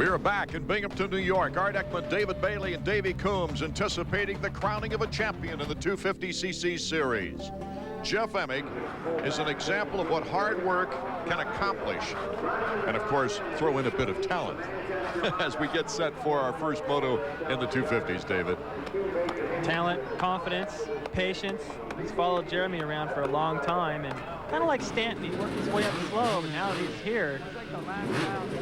We are back in Binghamton, New York. Art Ekman, David Bailey, and Davey Coombs anticipating the crowning of a champion in the 250cc series. Jeff Emig is an example of what hard work can accomplish. And of course, throw in a bit of talent as we get set for our first moto in the 250s, David. Talent, confidence, patience. He's followed Jeremy around for a long time, and kind of like Stanton, he worked his way up slow, but now that he's here,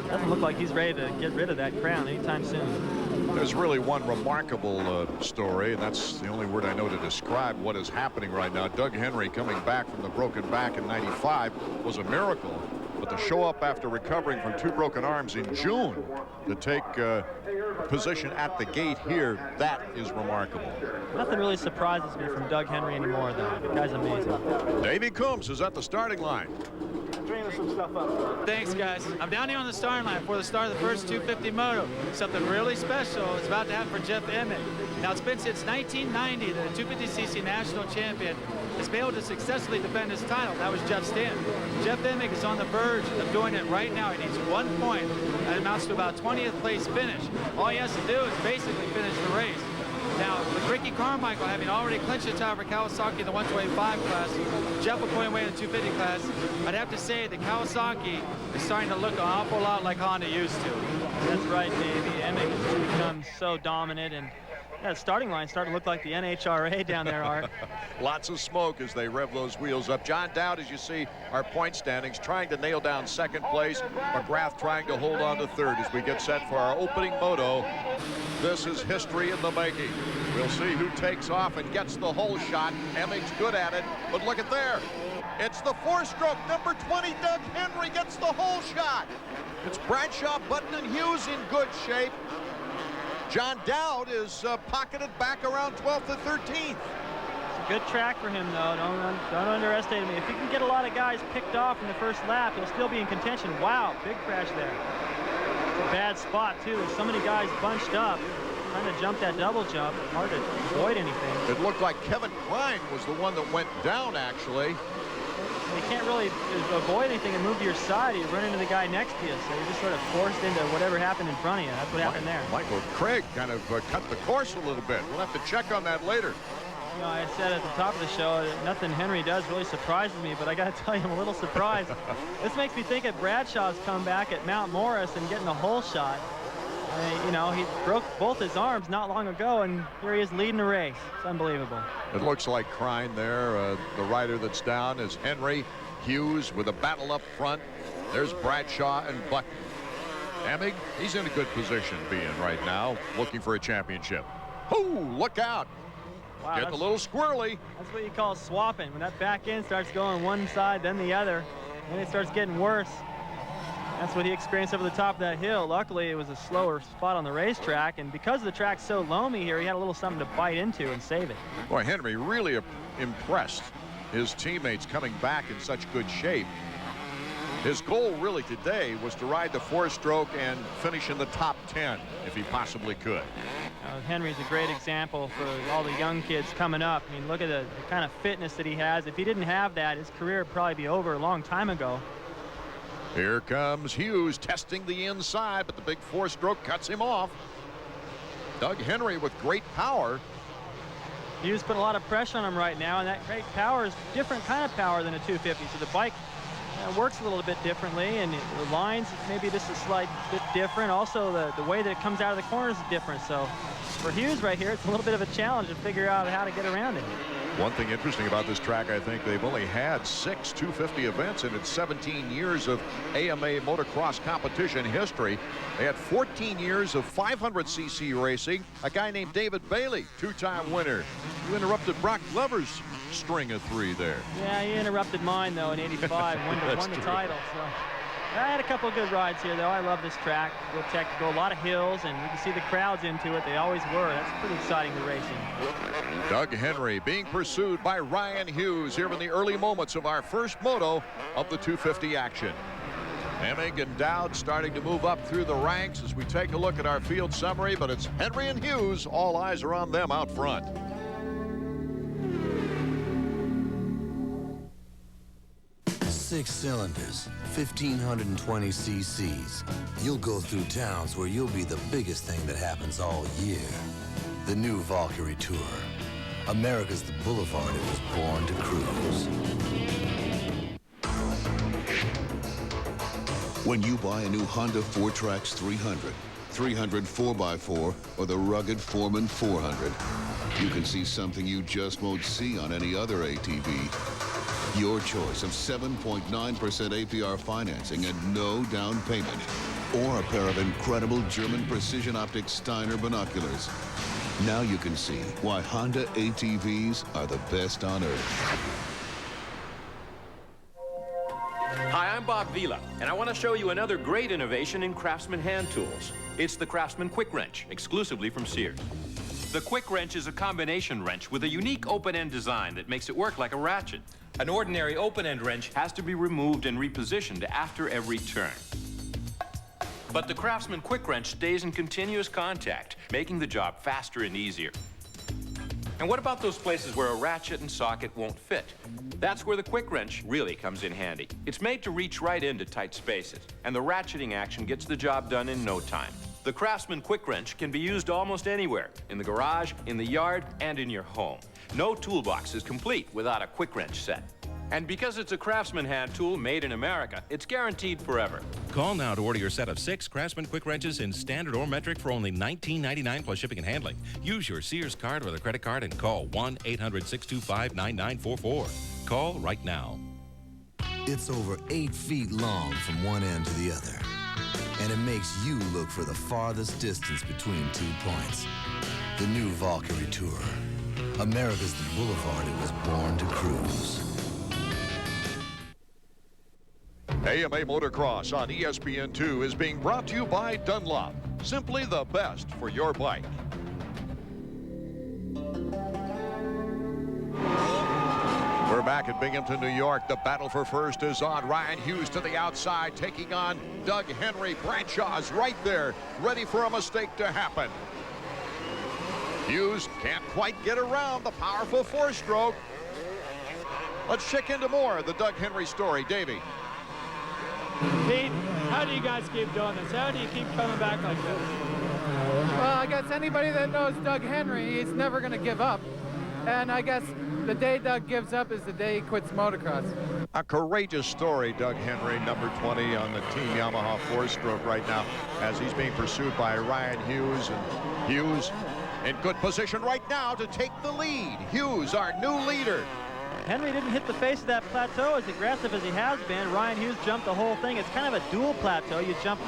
doesn't look like he's ready to get rid of that crown anytime soon. There's really one remarkable story, and that's the only word I know to describe what is happening right now. Doug Henry, coming back from the broken back in '95, was a miracle. But to show up after recovering from 2 broken arms in June to take position at the gate here, that is remarkable. Nothing really surprises me from Doug Henry anymore, though. The guy's amazing. Davey Coombs is at the starting line. Thanks, guys. I'm down here on the starting line for the start of the first 250 moto. Something really special is about to happen for Jeff Emig. Now, it's been since 1990 that a 250cc national champion has been able to successfully defend his title. That was Jeff Stanton. Jeff Emig is on the verge of doing it right now. He needs 1 point. That amounts to about 20th place finish. All he has to do is basically finish the race. Now, with Ricky Carmichael having already clinched the title for Kawasaki in the 125 class, Jeff will point away in the 250 class. I'd have to say that Kawasaki is starting to look an awful lot like Honda used to. That's right, Davey. Emig has become so dominant, and yeah, the starting line starting to look like the NHRA down there, Art. Lots of smoke as they rev those wheels up. John Dowd, as you see, our point standings, trying to nail down second place. McGrath trying to hold on to third as we get set for our opening moto. This is history in the making. We'll see who takes off and gets the whole shot. Emig's good at it, but look at there. It's the 4-stroke, number 20, Doug Henry gets the whole shot. It's Bradshaw, Button, and Hughes in good shape. John Dowd is pocketed back around 12th to 13th. It's a good track for him, though. Don't underestimate him. If he can get a lot of guys picked off in the first lap, he'll still be in contention. Wow, big crash there. It's a bad spot, too. There's so many guys bunched up, trying to jump that double jump. Hard to avoid anything. It looked like Kevin Klein was the one that went down, actually. You can't really avoid anything and move to your side. You run into the guy next to you, so you're just sort of forced into whatever happened in front of you. That's what happened there. Michael Craig kind of cut the course a little bit. We'll have to check on that later. You know, I said at the top of the show that nothing Henry does really surprises me, but I got to tell you, I'm a little surprised. This makes me think of Bradshaw's comeback at Mount Morris and getting a hole shot. You know, he broke both his arms not long ago, and here he is leading the race. It's unbelievable. It looks like Krein there. The rider that's down is Henry. Hughes with a battle up front. There's Bradshaw and Button. Emig, he's in a good position being right now, looking for a championship. Oh, look out. Wow, Get a little squirrely. That's what you call swapping. When that back end starts going one side, then the other, then it starts getting worse. That's what he experienced over the top of that hill. Luckily, it was a slower spot on the racetrack, and because the track's so loamy here, he had a little something to bite into and save it. Boy, Henry really impressed his teammates coming back in such good shape. His goal really today was to ride the 4-stroke and finish in the top 10 if he possibly could. Henry's a great example for all the young kids coming up. I mean, look at the kind of fitness that he has. If he didn't have that, his career would probably be over a long time ago. Here comes Hughes testing the inside, but the big 4-stroke cuts him off. Doug Henry with great power. Hughes put a lot of pressure on him right now, and that great power is different kind of power than a 250. So the bike works a little bit differently, and the lines maybe just a slight bit different. Also, the way that it comes out of the corners is different. So for Hughes right here, it's a little bit of a challenge to figure out how to get around it. One thing interesting about this track, I think they've only had 6 250 events in its 17 years of AMA Motocross competition history. They had 14 years of 500cc racing. A guy named David Bailey, 2-time winner. You interrupted Brock Glover's string of 3 there. Yeah, he interrupted mine, though, in '85, won the title. So I had a couple of good rides here, though. I love this track. Real technical, a lot of hills, and you can see the crowds into it. They always were. That's pretty exciting to racing. Doug Henry being pursued by Ryan Hughes here in the early moments of our first moto of the 250 action. Emig and Dowd starting to move up through the ranks as we take a look at our field summary, but it's Henry and Hughes. All eyes are on them out front. 6 cylinders, 1,520 cc's. You'll go through towns where you'll be the biggest thing that happens all year. The new Valkyrie Tour. America's the boulevard it was born to cruise. When you buy a new Honda 4Trax 300, 300 4x4, or the rugged Foreman 400, you can see something you just won't see on any other ATV. Your choice of 7.9% APR financing and no down payment. Or a pair of incredible German precision optic Steiner binoculars. Now you can see why Honda ATVs are the best on earth. Hi, I'm Bob Vila, and I want to show you another great innovation in Craftsman hand tools. It's the Craftsman Quick Wrench, exclusively from Sears. The Quick Wrench is a combination wrench with a unique open-end design that makes it work like a ratchet. An ordinary open-end wrench has to be removed and repositioned after every turn. But the Craftsman Quick Wrench stays in continuous contact, making the job faster and easier. And what about those places where a ratchet and socket won't fit? That's where the Quick Wrench really comes in handy. It's made to reach right into tight spaces, and the ratcheting action gets the job done in no time. The Craftsman Quick Wrench can be used almost anywhere, in the garage, in the yard, and in your home. No toolbox is complete without a Quick Wrench set. And because it's a Craftsman hand tool made in America, it's guaranteed forever. Call now to order your set of 6 Craftsman Quick Wrenches in standard or metric for only $19.99 plus shipping and handling. Use your Sears card or the credit card and call 1-800-625-9944. Call right now. It's over 8 feet long from one end to the other. And it makes you look for the farthest distance between 2 points. The new Valkyrie Tour. America's the boulevard it was born to cruise. AMA Motocross on ESPN2 is being brought to you by Dunlop. Simply the best for your bike. We're back at Binghamton, New York. The battle for first is on. Ryan Hughes to the outside, taking on Doug Henry. Bradshaw's right there, ready for a mistake to happen. Hughes can't quite get around the powerful 4-stroke. Let's check into more of the Doug Henry story. Davey. Pete, how do you guys keep doing this? How do you keep coming back like this? Well, I guess anybody that knows Doug Henry, he's never going to give up. And I guess the day Doug gives up is the day he quits motocross. A courageous story, Doug Henry, number 20 on the Team Yamaha 4-stroke right now as he's being pursued by Ryan Hughes. And Hughes in good position right now to take the lead. Hughes, our new leader. Henry didn't hit the face of that plateau as aggressive as he has been. Ryan Hughes jumped the whole thing. It's kind of a dual plateau. You jump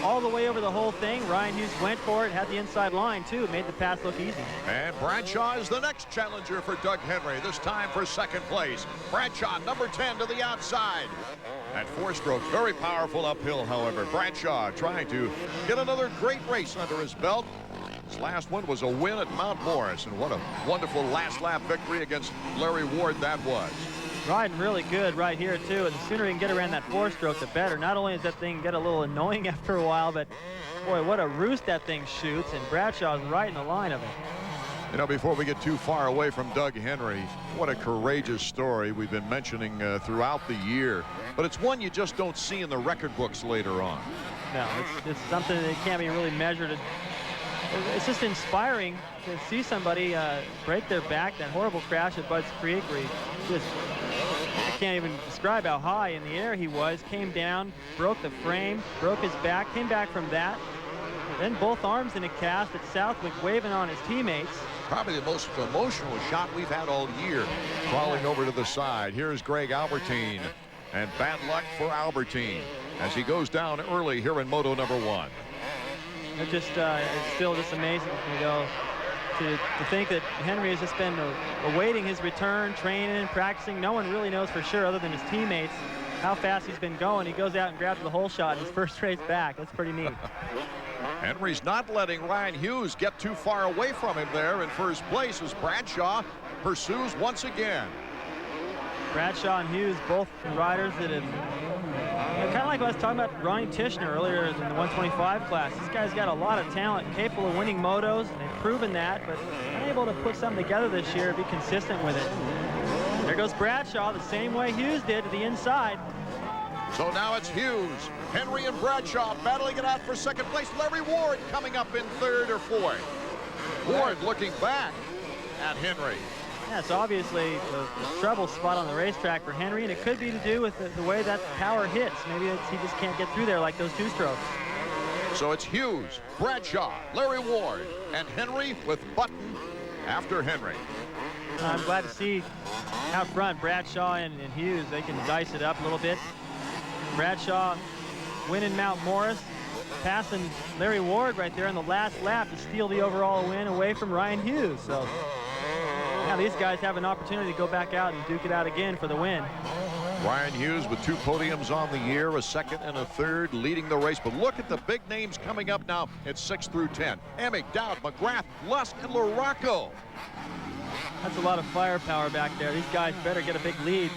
all the way over the whole thing. Ryan Hughes went for it, had the inside line too. It made the pass look easy. And Bradshaw is the next challenger for Doug Henry, this time for second place. Bradshaw, number 10 to the outside. That 4-stroke, very powerful uphill, however. Bradshaw trying to get another great race under his belt. His last one was a win at Mount Morris, and what a wonderful last lap victory against Larry Ward that was. Riding really good right here too, and the sooner he can get around that 4-stroke, the better. Not only does that thing get a little annoying after a while, but boy, what a roost that thing shoots, and Bradshaw's right in the line of it. You know, before we get too far away from Doug Henry, what a courageous story we've been mentioning throughout the year, but it's one you just don't see in the record books later on. No, it's something that can't be really measured. It's just inspiring to see somebody break their back. That horrible crash at Bud's Creek where he just, I can't even describe how high in the air he was, came down, broke the frame, broke his back, came back from that, then both arms in a cast at Southwick waving on his teammates. Probably the most emotional shot we've had all year, crawling over to the side. Here's Greg Albertine, and bad luck for Albertine as he goes down early here in Moto number 1. It just, it's still just amazing, you know, to think that Henry has just been awaiting his return, training, practicing. No one really knows for sure other than his teammates how fast he's been going. He goes out and grabs the hole shot in his first race back. That's pretty neat. Henry's not letting Ryan Hughes get too far away from him there in first place as Bradshaw pursues once again. Bradshaw and Hughes, both riders that have, kind of like what I was talking about Ronnie Tishner earlier in the 125 class. This guy's got a lot of talent, capable of winning motos, and they've proven that, but unable to put something together this year, be consistent with it. There goes Bradshaw the same way Hughes did to the inside. So now it's Hughes, Henry, and Bradshaw battling it out for second place. Larry Ward coming up in third or fourth. Ward looking back at Henry. Yeah, it's obviously a trouble spot on the racetrack for Henry, and it could be to do with the way that power hits. Maybe he just can't get through there like those two-strokes. So it's Hughes, Bradshaw, Larry Ward, and Henry with Button after Henry. I'm glad to see out front Bradshaw and Hughes. They can dice it up a little bit. Bradshaw winning Mount Morris, passing Larry Ward right there in the last lap to steal the overall win away from Ryan Hughes. So now these guys have an opportunity to go back out and duke it out again for the win. Ryan Hughes with 2 podiums on the year, a second and a third, leading the race. But look at the big names coming up now at 6 through 10. Emick, Dowd, McGrath, Lusk, and LaRocco. That's a lot of firepower back there. These guys better get a big lead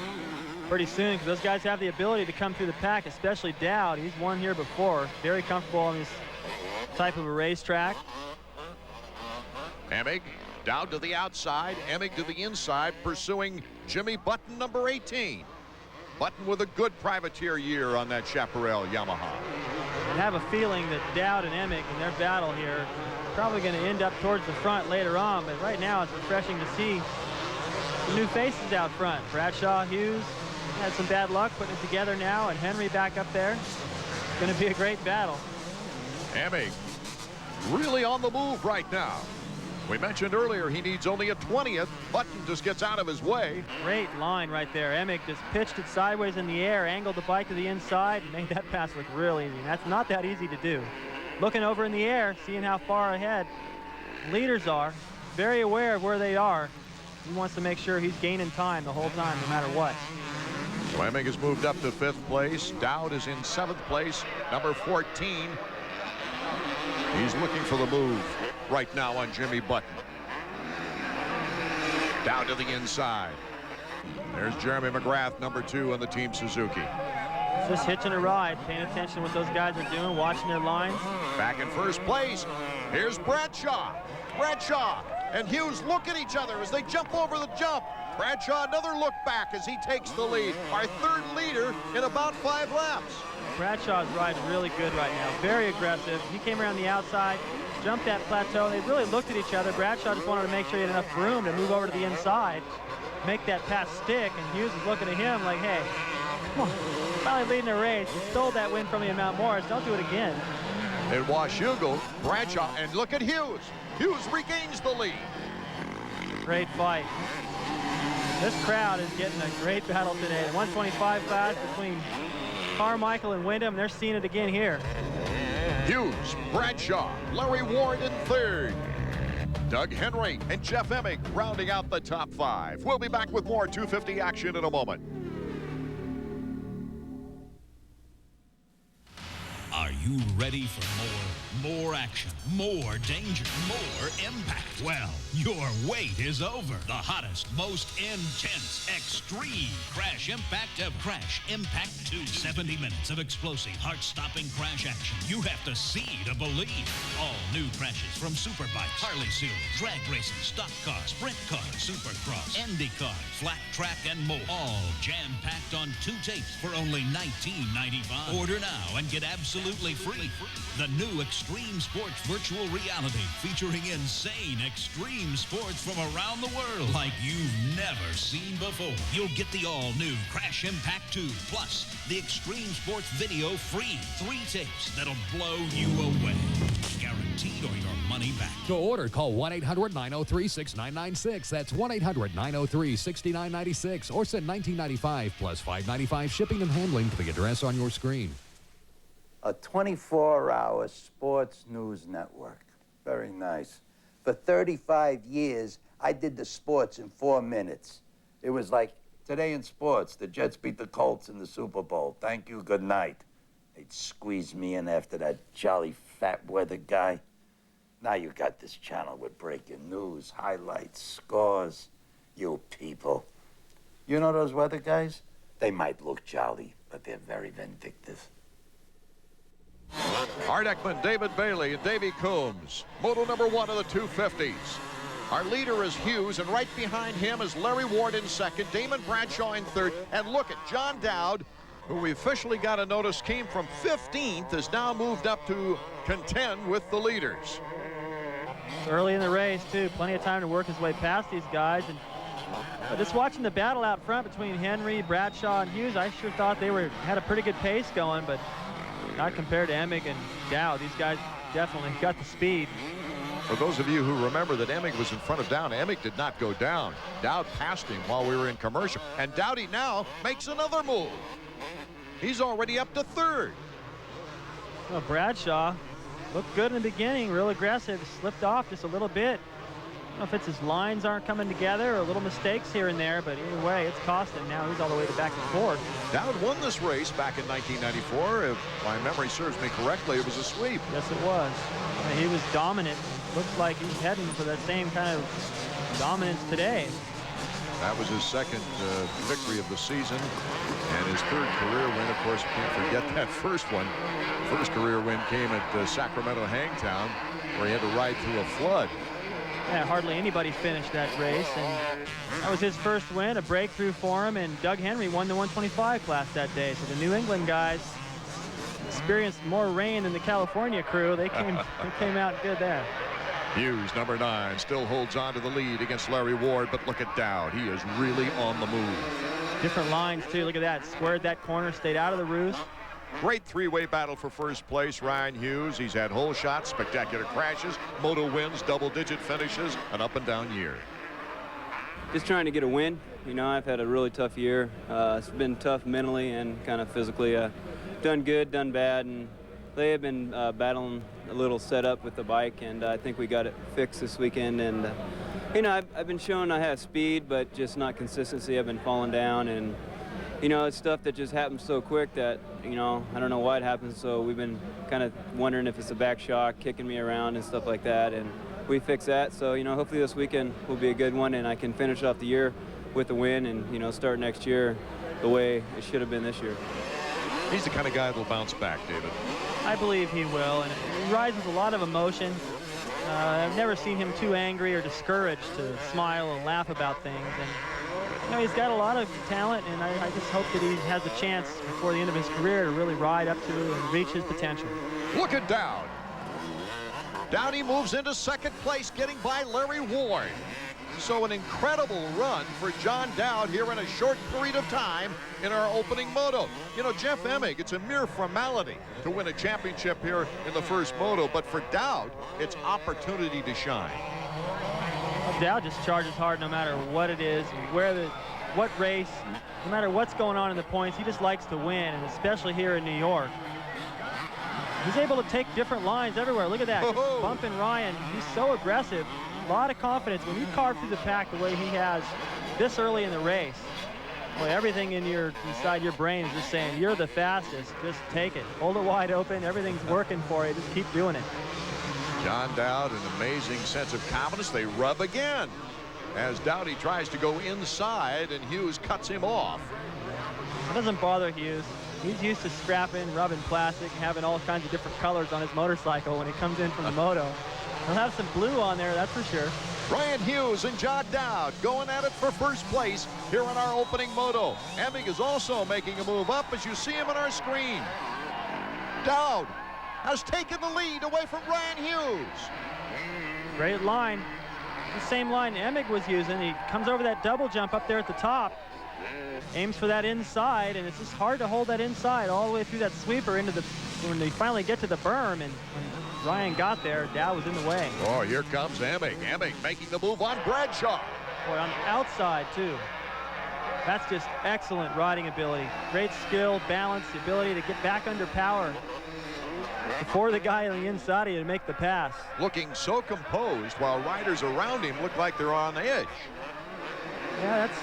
pretty soon, because those guys have the ability to come through the pack, especially Dowd. He's won here before. Very comfortable on this type of a racetrack. Emick, Dowd to the outside, Emick to the inside, pursuing Jimmy Button, number 18. Button with a good privateer year on that Chaparral Yamaha. I have a feeling that Dowd and Emick in their battle here are probably going to end up towards the front later on, but right now it's refreshing to see some new faces out front. Bradshaw, Hughes had some bad luck putting it together now, and Henry back up there. It's going to be a great battle. Emick really on the move right now. We mentioned earlier he needs only a 20th. Button just gets out of his way. Great line right there. Emick just pitched it sideways in the air, angled the bike to the inside, and made that pass look real easy. That's not that easy to do. Looking over in the air, seeing how far ahead leaders are, very aware of where they are. He wants to make sure he's gaining time the whole time, no matter what. So Emick has moved up to 5th place. Dowd is in 7th place, number 14. He's looking for the move right now on Jimmy Button. Down to the inside. There's Jeremy McGrath, number 2 on the Team Suzuki. Just hitching a ride, paying attention to what those guys are doing, watching their lines. Back in first place, here's Bradshaw. Bradshaw and Hughes look at each other as they jump over the jump. Bradshaw another look back as he takes the lead. Our third leader in about 5 laps. Bradshaw's riding really good right now, very aggressive. He came around the outside, jumped that plateau. They really looked at each other. Bradshaw just wanted to make sure he had enough room to move over to the inside, make that pass stick, and Hughes is looking at him like, hey, come on, finally leading the race. You stole that win from me in Mount Morris. Don't do it again. In Washougal, Bradshaw, and look at Hughes. Hughes regains the lead. Great fight. This crowd is getting a great battle today. The 125 class between Carmichael and Wyndham, they're seeing it again here. Hughes, Bradshaw, Larry Ward in 3rd. Doug Henry and Jeff Emick rounding out the top 5. We'll be back with more 250 action in a moment. Are you ready for more action, more danger, more impact? Well, your wait is over. The hottest, most intense, extreme Crash Impact ever. Crash Impact 2. 70 minutes of explosive, heart-stopping crash action. You have to see to believe. All new crashes from Superbikes, Harley Series, drag racing, stock cars, sprint cars, Supercross, Indy cars, flat track, and more. All jam-packed on 2 tapes for only $19.95. Order now and get absolutely free. The new Extreme Sports Virtual Reality featuring insane extreme sports from around the world like you've never seen before. You'll get the all-new Crash Impact 2 plus the Extreme Sports Video free. 3 tapes that'll blow you away. Guaranteed or your money back. To order, call 1-800-903-6996. That's 1-800-903-6996. Or send $19.95 plus $5.95 shipping and handling to the address on your screen. A 24-hour sports news network. Very nice. For 35 years, I did the sports in 4 minutes. It was like, today in sports, the Jets beat the Colts in the Super Bowl. Thank you, good night. They'd squeeze me in after that jolly fat weather guy. Now you got this channel with breaking news, highlights, scores. You people. You know those weather guys? They might look jolly, but they're very vindictive. Art Ekman, David Bailey, and Davey Coombs. Moto number 1 of the 250s. Our leader is Hughes, and right behind him is Larry Ward in 2nd, Damon Bradshaw in 3rd. And look at John Dowd, who we officially got a notice came from 15th, has now moved up to contend with the leaders. Early in the race, too. Plenty of time to work his way past these guys. But just watching the battle out front between Henry, Bradshaw, and Hughes, I sure thought they had a pretty good pace going, but not compared to Emig and Dow. These guys definitely got the speed. For those of you who remember that Emig was in front of Dow, Emig did not go down. Dowd passed him while we were in commercial. And Dowdy now makes another move. He's already up to third. Well, Bradshaw looked good in the beginning, real aggressive, slipped off just a little bit. I don't know if it's his lines aren't coming together or little mistakes here and there, but either way, it's cost him. Now he's all the way to back and forth. Dowd won this race back in 1994. If my memory serves me correctly, it was a sweep. Yes, it was. He was dominant. Looks like he's heading for that same kind of dominance today. That was his second victory of the season and his third career win. Of course, you can't forget that first one. First career win came at Sacramento Hangtown, where he had to ride through a flood. Yeah, hardly anybody finished that race, and that was his first win, a breakthrough for him, and Doug Henry won the 125 class that day. So the New England guys experienced more rain than the California crew. They came out good there. Hughes, number 9, still holds on to the lead against Larry Ward, but look at Dowd. He is really on the move. Different lines, too. Look at that. Squared that corner, stayed out of the roost. Great three-way battle for first place. Ryan Hughes, he's had hole shots, spectacular crashes, moto wins, double-digit finishes, an up-and-down year. Just trying to get a win. You know, I've had a really tough year. It's been tough mentally and kind of physically. Done good, done bad, and they have been battling a little setup with the bike, and I think we got it fixed this weekend. And you know, I've been showing I have speed, but just not consistency. I've been falling down, and you know, it's stuff that just happens so quick that, you know, I don't know why it happens. So we've been kind of wondering if it's a back shock kicking me around and stuff like that, and we fix that. So, you know, hopefully this weekend will be a good one, and I can finish off the year with a win and, you know, start next year the way it should have been this year. He's the kind of guy that'll bounce back, David. I believe he will, and he rides with a lot of emotion. I've never seen him too angry or discouraged to smile and laugh about things. And you know, he's got a lot of talent, and I just hope that he has a chance before the end of his career to really ride up to and reach his potential. Look at Dowd. Dowdy moves into second place, getting by Larry Ward. So an incredible run for John Dowd here in a short period of time in our opening moto. You know, Jeff Emig, it's a mere formality to win a championship here in the first moto, but for Dowd, it's opportunity to shine. Well, Dowd just charges hard no matter what it is, what race, no matter what's going on in the points. He just likes to win, and especially here in New York. He's able to take different lines everywhere. Look at that, bumping Ryan. He's so aggressive. A lot of confidence when you carve through the pack the way he has this early in the race. Boy, everything inside your brain is just saying, you're the fastest. Just take it. Hold it wide open. Everything's working for you. Just keep doing it. John Dowd, an amazing sense of confidence. They rub again as Dowdy tries to go inside, and Hughes cuts him off. It doesn't bother Hughes. He's used to scrapping, rubbing plastic, having all kinds of different colors on his motorcycle when he comes in from the moto. He'll have some blue on there, that's for sure. Ryan Hughes and John Dowd going at it for first place here in our opening moto. Emig is also making a move up as you see him on our screen. Dowd has taken the lead away from Ryan Hughes. Great line. The same line Emig was using. He comes over that double jump up there at the top, aims for that inside, and it's just hard to hold that inside all the way through that sweeper into the, when they finally get to the berm, and when Ryan got there, Dow was in the way. Oh, here comes Emig. Emig making the move on Bradshaw. Boy, on the outside, too. That's just excellent riding ability. Great skill, balance, the ability to get back under power before the guy on the inside of you to make the pass. Looking so composed while riders around him look like they're on the edge. Yeah, that's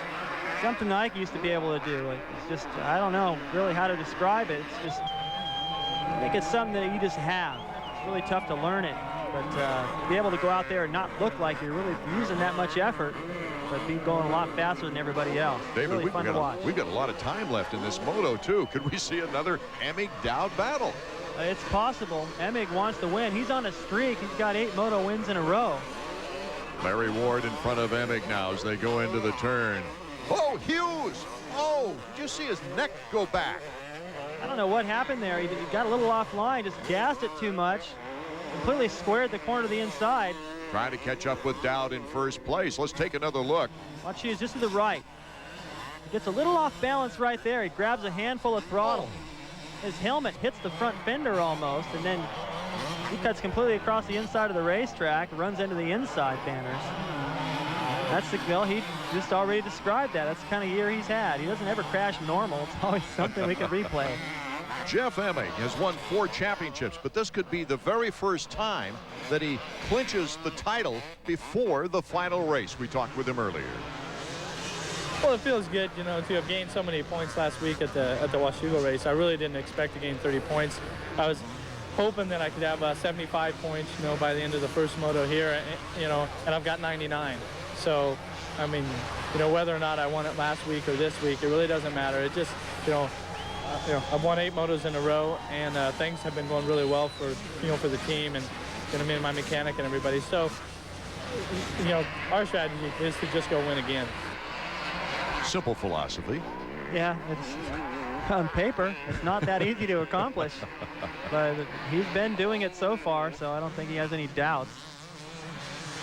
something Ike used to be able to do. It's just, I don't know really how to describe it. It's just, I think it's something that you just have. It's really tough to learn it, but to be able to go out there and not look like you're really using that much effort, but be going a lot faster than everybody else. David, really fun to watch. We've got a lot of time left in this moto, too. Could we see another Emig-Dowd battle? It's possible. Emig wants to win. He's on a streak. He's got 8 moto wins in a row. Larry Ward in front of Emig now as they go into the turn. Oh, Hughes! Oh, did you see his neck go back? I don't know what happened there. He got a little offline, just gassed it too much. Completely squared the corner to the inside. Trying to catch up with Dowd in first place. Let's take another look. Watch, he is just to the right. He gets a little off balance right there. He grabs a handful of throttle. His helmet hits the front fender almost, and then he cuts completely across the inside of the racetrack, runs into the inside banners. That's the, well, he just already described that. That's the kind of year he's had. He doesn't ever crash normal. It's always something we can replay. Jeff Emig has won 4 championships, but this could be the very first time that he clinches the title before the final race. We talked with him earlier. Well, it feels good, you know, to have gained so many points last week at the Washougal race. I really didn't expect to gain 30 points. I was hoping that I could have 75 points, you know, by the end of the first moto here, you know, and I've got 99. So, I mean, you know, whether or not I won it last week or this week, it really doesn't matter. It just, you know, I've won 8 motos in a row, and things have been going really well for, you know, for the team and, you know, me and my mechanic and everybody. So, you know, our strategy is to just go win again. Simple philosophy. Yeah, it's on paper. It's not that easy to accomplish, but he's been doing it so far, so I don't think he has any doubts.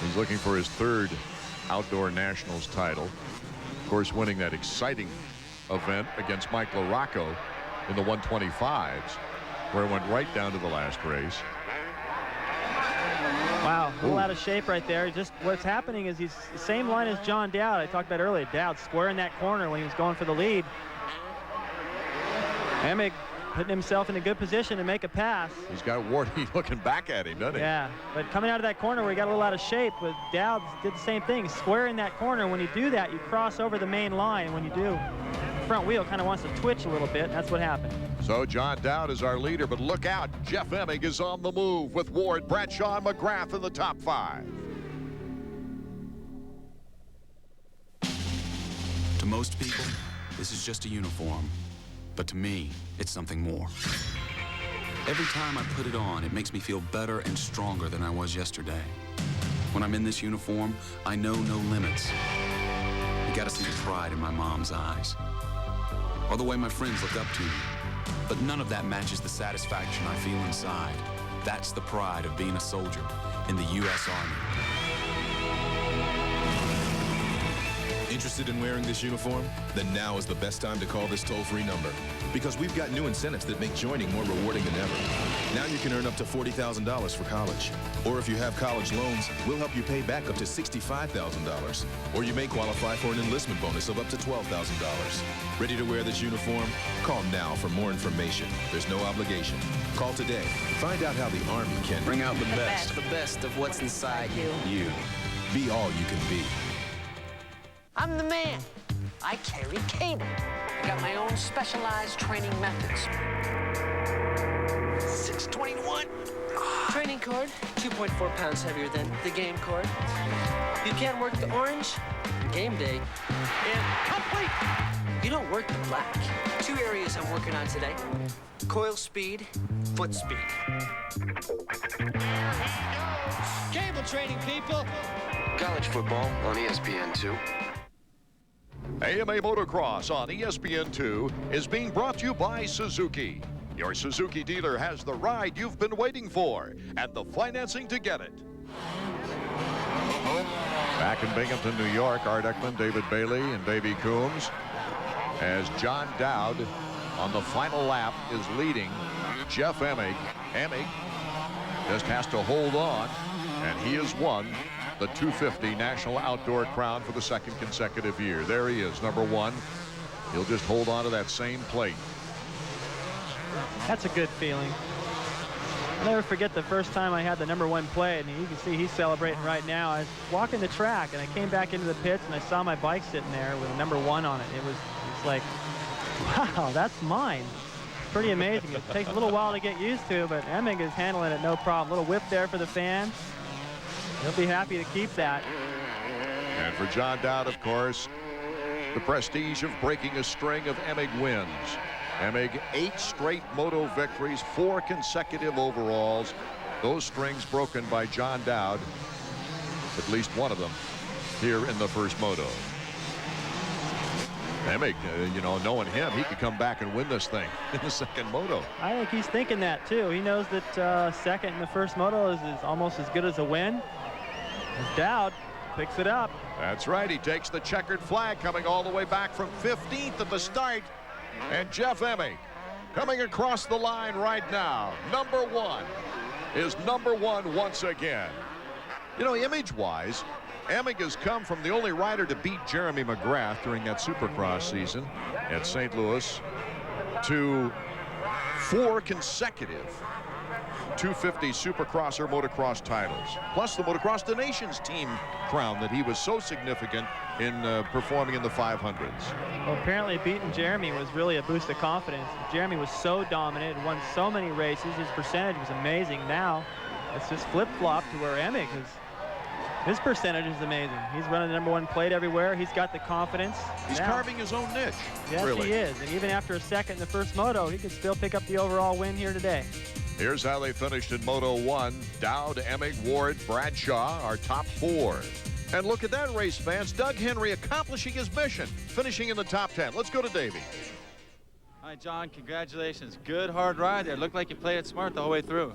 He's looking for his 3rd outdoor nationals title. Of course, winning that exciting event against Mike LaRocco in the 125s, where it went right down to the last race. Wow, a little out of shape right there. Just what's happening is he's the same line as John Dowd. I talked about earlier. Dowd squaring that corner when he was going for the lead. Emig putting himself in a good position to make a pass. He's got Wardy looking back at him, doesn't he? Yeah, but coming out of that corner where he got a little out of shape, but Dowd did the same thing, squaring that corner. When you do that, you cross over the main line. When you do, the front wheel kind of wants to twitch a little bit. That's what happened. So John Dowd is our leader, but look out. Jeff Emig is on the move with Ward, Bradshaw, and McGrath in the top 5. To most people, this is just a uniform. But to me, it's something more. Every time I put it on, it makes me feel better and stronger than I was yesterday. When I'm in this uniform, I know no limits. You gotta see the pride in my mom's eyes, or the way my friends look up to me. But none of that matches the satisfaction I feel inside. That's the pride of being a soldier in the U.S. Army. Interested in wearing this uniform? Then now is the best time to call this toll-free number, because we've got new incentives that make joining more rewarding than ever. Now you can earn up to $40,000 for college. Or if you have college loans, we'll help you pay back up to $65,000. Or you may qualify for an enlistment bonus of up to $12,000. Ready to wear this uniform? Call now for more information. There's no obligation. Call today. Find out how the Army can Bring out the best. The best of what's inside you. You. Be all you can be. I'm the man. I carry cable. I got my own specialized training methods. 621. Training cord, 2.4 pounds heavier than the game cord. You can't work the orange, game day, and complete. You don't work the black. 2 areas I'm working on today. Coil speed, foot speed. Cable training, people. College football on ESPN2. AMA Motocross on ESPN2 is being brought to you by Suzuki. Your Suzuki dealer has the ride you've been waiting for and the financing to get it. Back in Binghamton, New York, Art Eckman, David Bailey, and Davey Coombs, as John Dowd on the final lap is leading Jeff Emig. Emig just has to hold on, and he has won the 250 National Outdoor Crown for the 2nd consecutive year. There he is, number 1. He'll just hold on to that same plate. That's a good feeling. I'll never forget the first time I had the number 1 plate, and you can see he's celebrating right now. I was walking the track, and I came back into the pits, and I saw my bike sitting there with a number 1 on it. It's like, wow, that's mine. Pretty amazing. It takes a little while to get used to, but Emig is handling it no problem. Little whip there for the fan. He'll be happy to keep that. And for John Dowd, of course, the prestige of breaking a string of Emig wins. Emig, 8 straight moto victories, 4 consecutive overalls. Those strings broken by John Dowd, at least one of them, here in the first moto. Emig, you know, knowing him, he could come back and win this thing in the second moto. I think he's thinking that too. He knows that second in the first moto is almost as good as a win. As Dowd picks it up. That's right. He takes the checkered flag, coming all the way back from 15th at the start. And Jeff Emig coming across the line right now. Number one is number one once again. You know, image-wise, Emig has come from the only rider to beat Jeremy McGrath during that Supercross season at St. Louis to 4 consecutive 250 Supercross or motocross titles, plus the Motocross the Nations team crown that he was so significant in performing in the 500s. Well, apparently beating Jeremy was really a boost of confidence. Jeremy was so dominant, won so many races, his percentage was amazing. Now it's just flip-flopped to where Emig is. His percentage is amazing. He's running the #1 plate everywhere. He's got the confidence. He's carving his own niche. Yes, really. He is. And even after a second in the first moto, he could still pick up the overall win here today. Here's how they finished in Moto 1. Dowd, Emig, Ward, Bradshaw are top 4. And look at that, race fans. Doug Henry accomplishing his mission, finishing in the top 10. Let's go to Davey. Hi, John. Congratulations. Good, hard ride there. Looked like you played it smart the whole way through.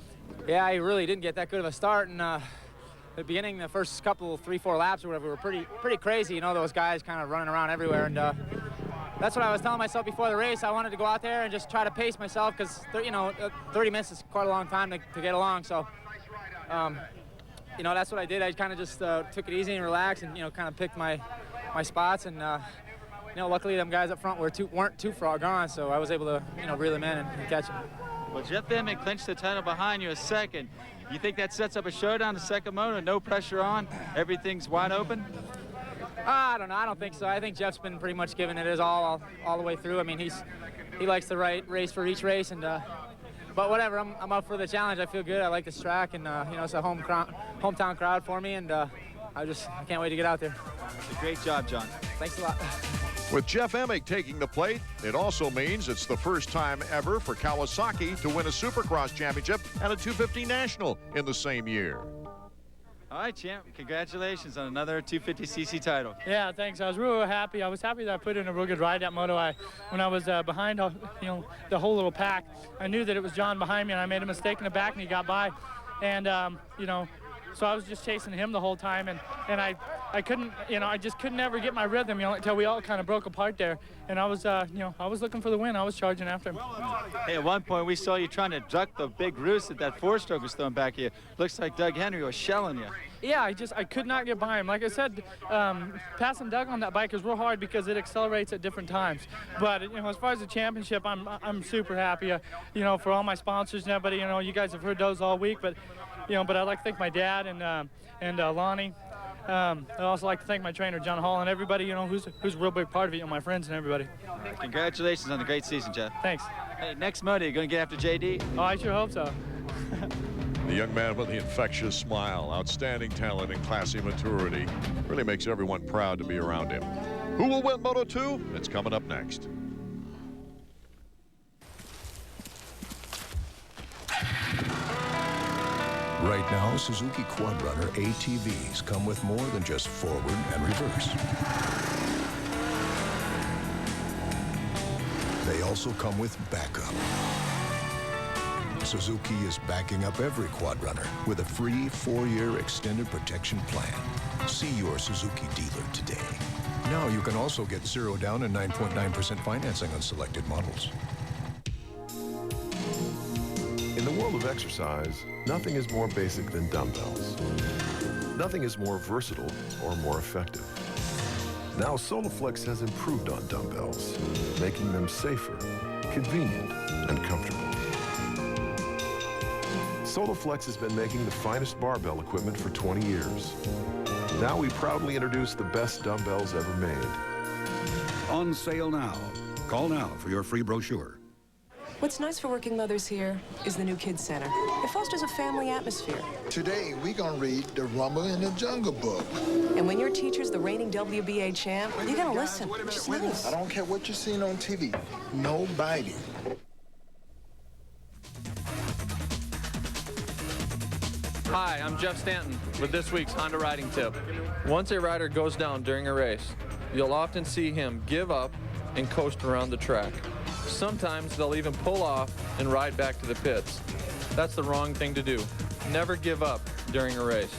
Yeah, I really didn't get that good of a start. And the beginning, the first couple, 3-4 laps or whatever, were pretty crazy. You know, those guys kind of running around everywhere. And that's what I was telling myself before the race. I wanted to go out there and just try to pace myself because, you know, 30 minutes is quite a long time to get along. So, you know, that's what I did. I kind of just took it easy and relaxed and, you know, kind of picked my spots. And, you know, luckily them guys up front weren't too far gone, so I was able to, you know, reel them in and catch them. Well, Jeff Emig clinched the title behind you a second. You think that sets up a showdown the second moto? No pressure on? Everything's wide open? I don't know. I don't think so. I think Jeff's been pretty much giving it his all the way through. I mean, he likes to race for each race, and but whatever. I'm up for the challenge. I feel good. I like this track, and you know, it's a hometown crowd for me, and I can't wait to get out there. It's a great job, John. Thanks a lot. With Jeff Emig taking the plate, it also means it's the first time ever for Kawasaki to win a Supercross championship and a 250 National in the same year. All right, champ. Congratulations on another 250cc title. Yeah, thanks. I was real happy. I was happy that I put in a real good ride that moto. When I was behind, you know, the whole little pack, I knew that it was John behind me, and I made a mistake in the back, and he got by. And you know, so I was just chasing him the whole time, and I couldn't, you know, I just could never get my rhythm, you know, until we all kind of broke apart there. And I was, you know, I was looking for the win. I was charging after him. Hey, at one point we saw you trying to duck the big roost that 4-stroke was throwing back at you. Looks like Doug Henry was shelling you. Yeah, I could not get by him. Like I said, passing Doug on that bike is real hard because it accelerates at different times. But, you know, as far as the championship, I'm super happy, you know, for all my sponsors and everybody. You know, you guys have heard those all week, but, you know, but I'd like to thank my dad and Lonnie. I'd also like to thank my trainer, John Hall, and everybody, you know, who's a real big part of it, you know, my friends and everybody. Congratulations on the great season, Jeff. Thanks. Hey, next moto, you going to get after JD? Oh, I sure hope so. The young man with the infectious smile, outstanding talent and classy maturity, really makes everyone proud to be around him. Who will win Moto 2? It's coming up next. Right now, Suzuki Quadrunner ATVs come with more than just forward and reverse. They also come with backup. Suzuki is backing up every Quadrunner with a free 4-year extended protection plan. See your Suzuki dealer today. Now you can also get 0 down and 9.9% financing on selected models. In the world of exercise, nothing is more basic than dumbbells. Nothing is more versatile or more effective. Now Soloflex has improved on dumbbells, making them safer, convenient, and comfortable. Soloflex has been making the finest barbell equipment for 20 years. Now we proudly introduce the best dumbbells ever made. On sale now. Call now for your free brochure. What's nice for working mothers here is the new Kids Center. It fosters a family atmosphere. Today, we're going to read The Rumble in the Jungle Book. And when your teacher's the reigning WBA champ, you're going to listen, which is nice. I don't care what you're seeing on TV. No biting. Hi, I'm Jeff Stanton with this week's Honda Riding Tip. Once a rider goes down during a race, you'll often see him give up, and coast around the track. Sometimes they'll even pull off and ride back to the pits. That's the wrong thing to do. Never give up during a race.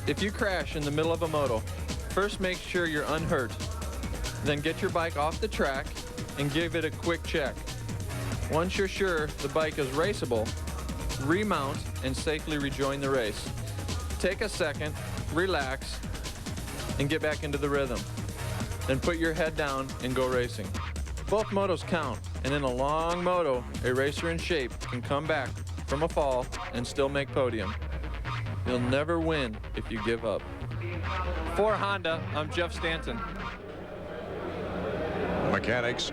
If you crash in the middle of a moto, first make sure you're unhurt. Then get your bike off the track and give it a quick check. Once you're sure the bike is raceable, remount and safely rejoin the race. Take a second, relax, and get back into the rhythm. Then put your head down and go racing. Both motos count, and in a long moto, a racer in shape can come back from a fall and still make podium. You'll never win if you give up. For Honda, I'm Jeff Stanton. Mechanics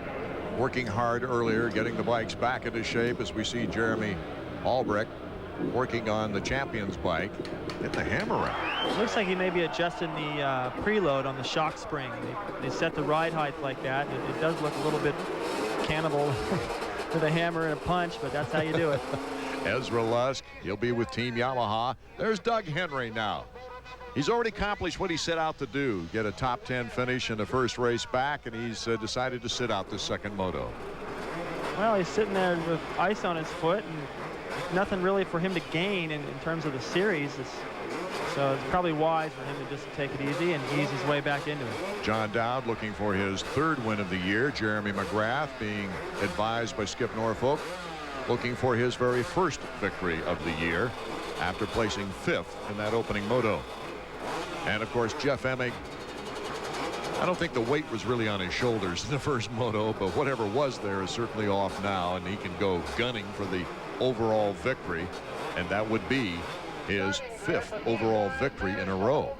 working hard earlier, getting the bikes back into shape as we see Jeremy Albrecht working on the champion's bike. Get the hammer out. Looks like he may be adjusting the preload on the shock spring. They set the ride height like that. It does look a little bit cannibal with a hammer and a punch, but that's how you do it. Ezra Lusk, he'll be with Team Yamaha. There's Doug Henry now. He's already accomplished what he set out to do, get a top 10 finish in the first race back, and he's decided to sit out this second moto. Well, he's sitting there with ice on his foot, and nothing really for him to gain in terms of the series. So it's probably wise for him to just take it easy and ease his way back into it. John Dowd looking for his third win of the year. Jeremy McGrath being advised by Skip Norfolk, looking for his very first victory of the year after placing 5th in that opening moto. And of course, Jeff Emig, I don't think the weight was really on his shoulders in the first moto, but whatever was there is certainly off now, and he can go gunning for the overall victory, and that would be his 5th overall victory in a row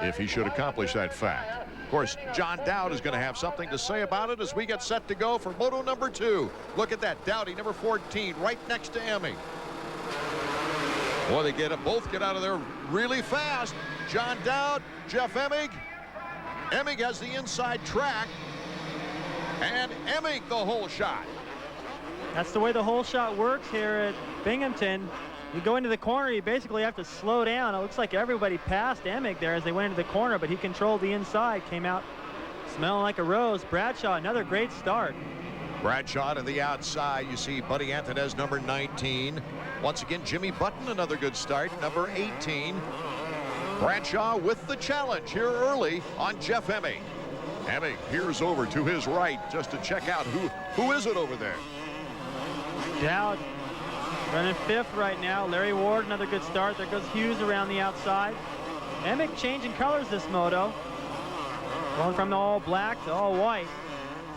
if he should accomplish that fact. Of course, John Dowd is going to have something to say about it as we get set to go for moto number 2. Look at that, Dowdy number 14 right next to Emig. Boy, they both get out of there really fast. John Dowd, Jeff Emig. Emig has the inside track, and Emig the whole shot. That's the way the whole shot works here at Binghamton. You go into the corner, you basically have to slow down. It looks like everybody passed Emig there as they went into the corner, but he controlled the inside, came out smelling like a rose. Bradshaw, another great start. Bradshaw to the outside. You see Buddy Antonez, number 19. Once again, Jimmy Button, another good start, number 18. Bradshaw with the challenge here early on Jeff Emig. Emig peers over to his right just to check out who is it over there. Dowd running 5th right now. Larry Ward, another good start. There goes Hughes around the outside. Emig changing colors this moto. Going from the all black to all white.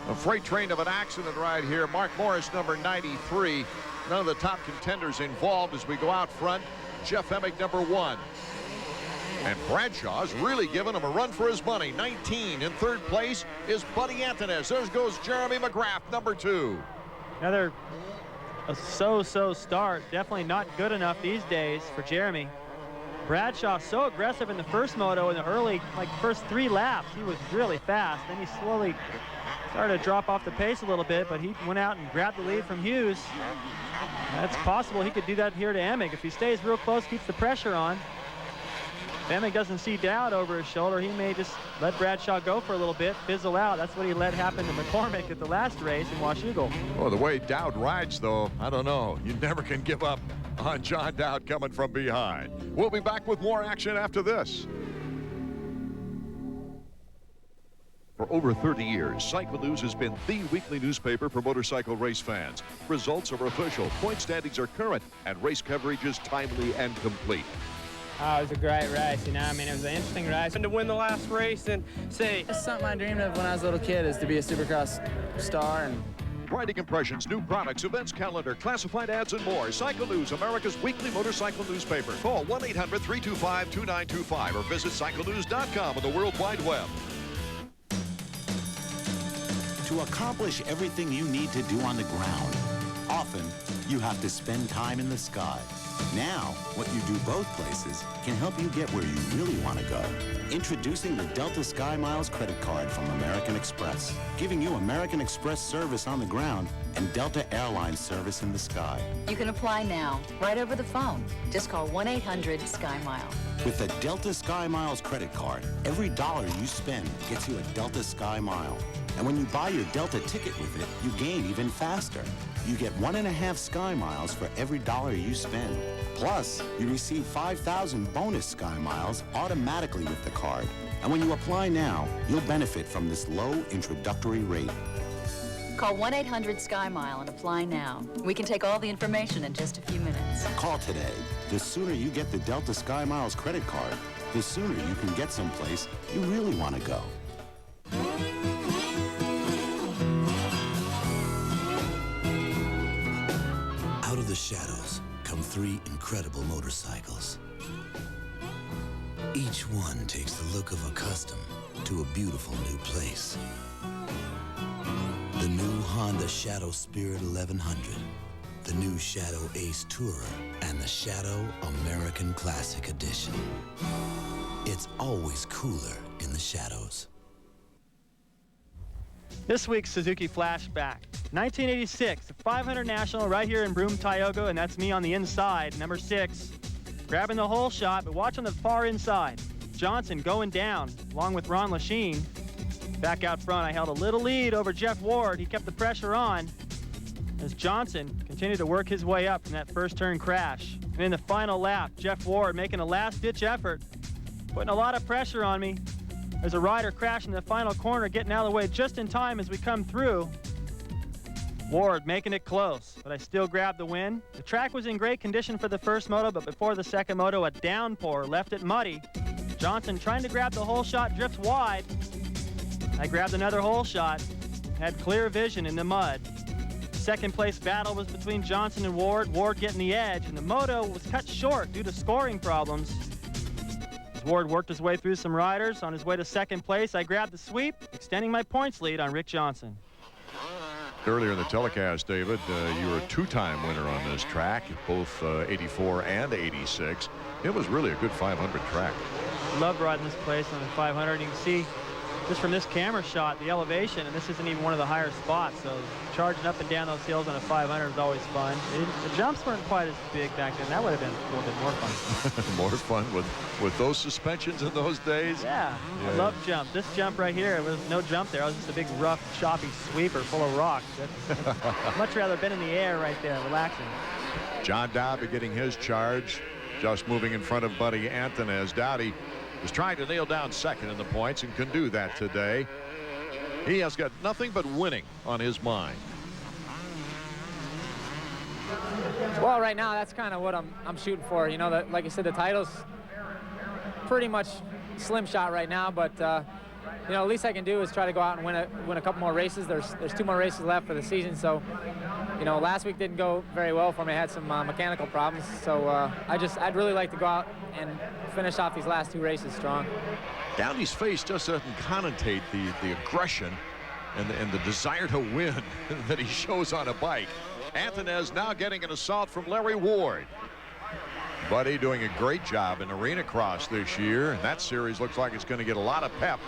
A freight train of an accident right here. Mark Morris, number 93. None of the top contenders involved as we go out front. Jeff Emig, number 1. And Bradshaw's really giving him a run for his money. 19 in 3rd place is Buddy Antonez. There goes Jeremy McGrath, number 2. Another so-so start. Definitely not good enough these days for Jeremy. Bradshaw so aggressive in the first moto in the early, first 3 laps. He was really fast. Then he slowly started to drop off the pace a little bit, but he went out and grabbed the lead from Hughes. That's possible he could do that here to Emig. If he stays real close, keeps the pressure on. If Emig doesn't see Dowd over his shoulder, he may just let Bradshaw go for a little bit, fizzle out. That's what he let happen to McCormick at the last race in Washougal. Well, the way Dowd rides, though, I don't know. You never can give up on John Dowd coming from behind. We'll be back with more action after this. For over 30 years, Cycle News has been the weekly newspaper for motorcycle race fans. Results are official, point standings are current, and race coverage is timely and complete. Oh, it was a great race, you know. I mean, it was an interesting race. And to win the last race and say, it's something I dreamed of when I was a little kid, is to be a Supercross star. And Riding impressions, new products, events calendar, classified ads, and more. Cycle News, America's weekly motorcycle newspaper. Call 1-800-325-2925 or visit cyclenews.com on the World Wide Web. To accomplish everything you need to do on the ground, Often, you have to spend time in the sky. Now, what you do both places can help you get where you really want to go. Introducing the Delta Sky Miles credit card from American Express, giving you American Express service on the ground and Delta Airlines service in the sky. You can apply now, right over the phone. Just call 1-800-SKY-MILE. With the Delta Sky Miles credit card, every dollar you spend gets you a Delta Sky Mile. And when you buy your Delta ticket with it, you gain even faster. You get 1.5 Sky Miles for every dollar you spend. Plus, you receive 5,000 bonus Sky Miles automatically with the card. And when you apply now, you'll benefit from this low introductory rate. Call 1-800-SKY-MILE and apply now. We can take all the information in just a few minutes. Call today. The sooner you get the Delta Sky Miles credit card, the sooner you can get someplace you really want to go. Out of the shadows come 3 incredible motorcycles. Each one takes the look of a custom to a beautiful new place. The new Honda Shadow Spirit 1100, the new Shadow Ace Tourer, and the Shadow American Classic Edition. It's always cooler in the shadows. This week's Suzuki Flashback. 1986, the 500 National right here in Broome-Tioga, and that's me on the inside, number 6. Grabbing the hole shot, but watch on the far inside. Johnson going down, along with Ron Lachine. Back out front, I held a little lead over Jeff Ward. He kept the pressure on as Johnson continued to work his way up from that first turn crash. And in the final lap, Jeff Ward making a last-ditch effort, putting a lot of pressure on me. There's a rider crashing in the final corner, getting out of the way just in time as we come through. Ward making it close, but I still grabbed the win. The track was in great condition for the first moto, but before the second moto, a downpour left it muddy. Johnson trying to grab the hole shot, drifts wide. I grabbed another hole shot, had clear vision in the mud. Second place battle was between Johnson and Ward. Ward getting the edge, and the moto was cut short due to scoring problems. As Ward worked his way through some riders on his way to second place, I grabbed the sweep, extending my points lead on Rick Johnson. Earlier in the telecast, David, you were a 2-time winner on this track, both 84 and 86. It was really a good 500 track. Love riding this place on the 500. You can see just from this camera shot, the elevation, and this isn't even one of the higher spots, so charging up and down those hills on a 500 is always fun. The jumps weren't quite as big back then. That would have been a little bit more fun. More fun with those suspensions in those days? Yeah, I love jump. This jump right here, it was no jump there. It was just a big, rough, choppy sweeper full of rocks. I'd much rather been in the air right there, relaxing. John Dowdy getting his charge, just moving in front of Buddy Antonez. Dowdy was trying to nail down second in the points and can do that today. He has got nothing but winning on his mind. Well, right now that's kind of what I'm shooting for. You know, that, like I said, the title's pretty much slim shot right now, but you know, the least I can do is try to go out and win a couple more races. There's 2 more races left for the season, so you know, last week didn't go very well for me. I had some mechanical problems, so I'd really like to go out and finish off these last 2 races strong. Dowdy's face just doesn't connotate the aggression and the desire to win that he shows on a bike. Antonez now getting an assault from Larry Ward. Buddy doing a great job in Arena Cross this year, and that series looks like it's going to get a lot of pep.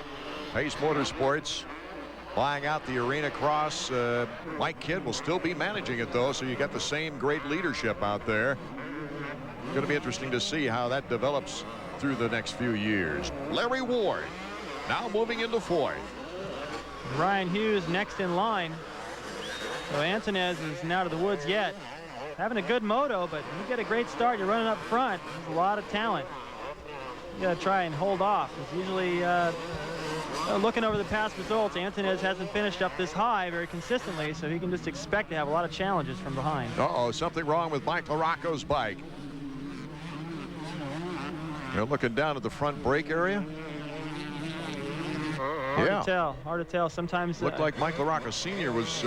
Pace Motorsports buying out the Arena Cross. Mike Kidd will still be managing it, though, so you got the same great leadership out there. It's going to be interesting to see how that develops through the next few years. Larry Ward now moving into 4th. Ryan Hughes next in line. So Antonez isn't out of the woods yet. Having a good moto, but when you get a great start, you're running up front. There's a lot of talent. You got to try and hold off. It's usually looking over the past results, Antonez hasn't finished up this high very consistently, so he can just expect to have a lot of challenges from behind. Uh-oh, something wrong with Mike LaRocco's bike. They're looking down at the front brake area. Hard to tell. Sometimes looked like Mike LaRocco Sr. was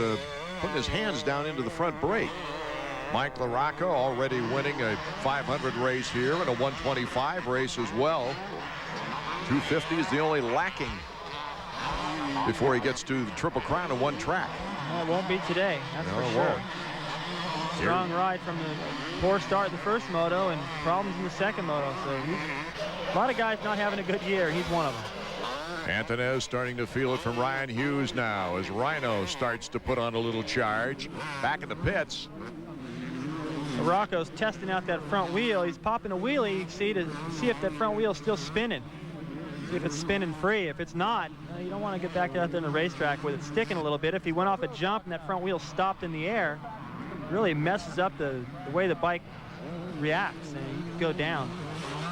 putting his hands down into the front brake. Mike LaRocco already winning a 500 race here and a 125 race as well. 250 is the only lacking before he gets to the Triple Crown in one track. Well, it won't be today, that's for sure. Strong ride from the poor start of the first moto and problems in the second moto. So a lot of guys not having a good year. He's one of them. Antonez starting to feel it from Ryan Hughes now as Rhino starts to put on a little charge. Back in the pits. Rocco's testing out that front wheel. He's popping a wheelie, you see, to see if that front wheel's still spinning. See if it's spinning free. If it's not, you don't want to get back out there in the racetrack with it sticking a little bit. If he went off a jump and that front wheel stopped in the air, it really messes up the way the bike reacts, and you can go down.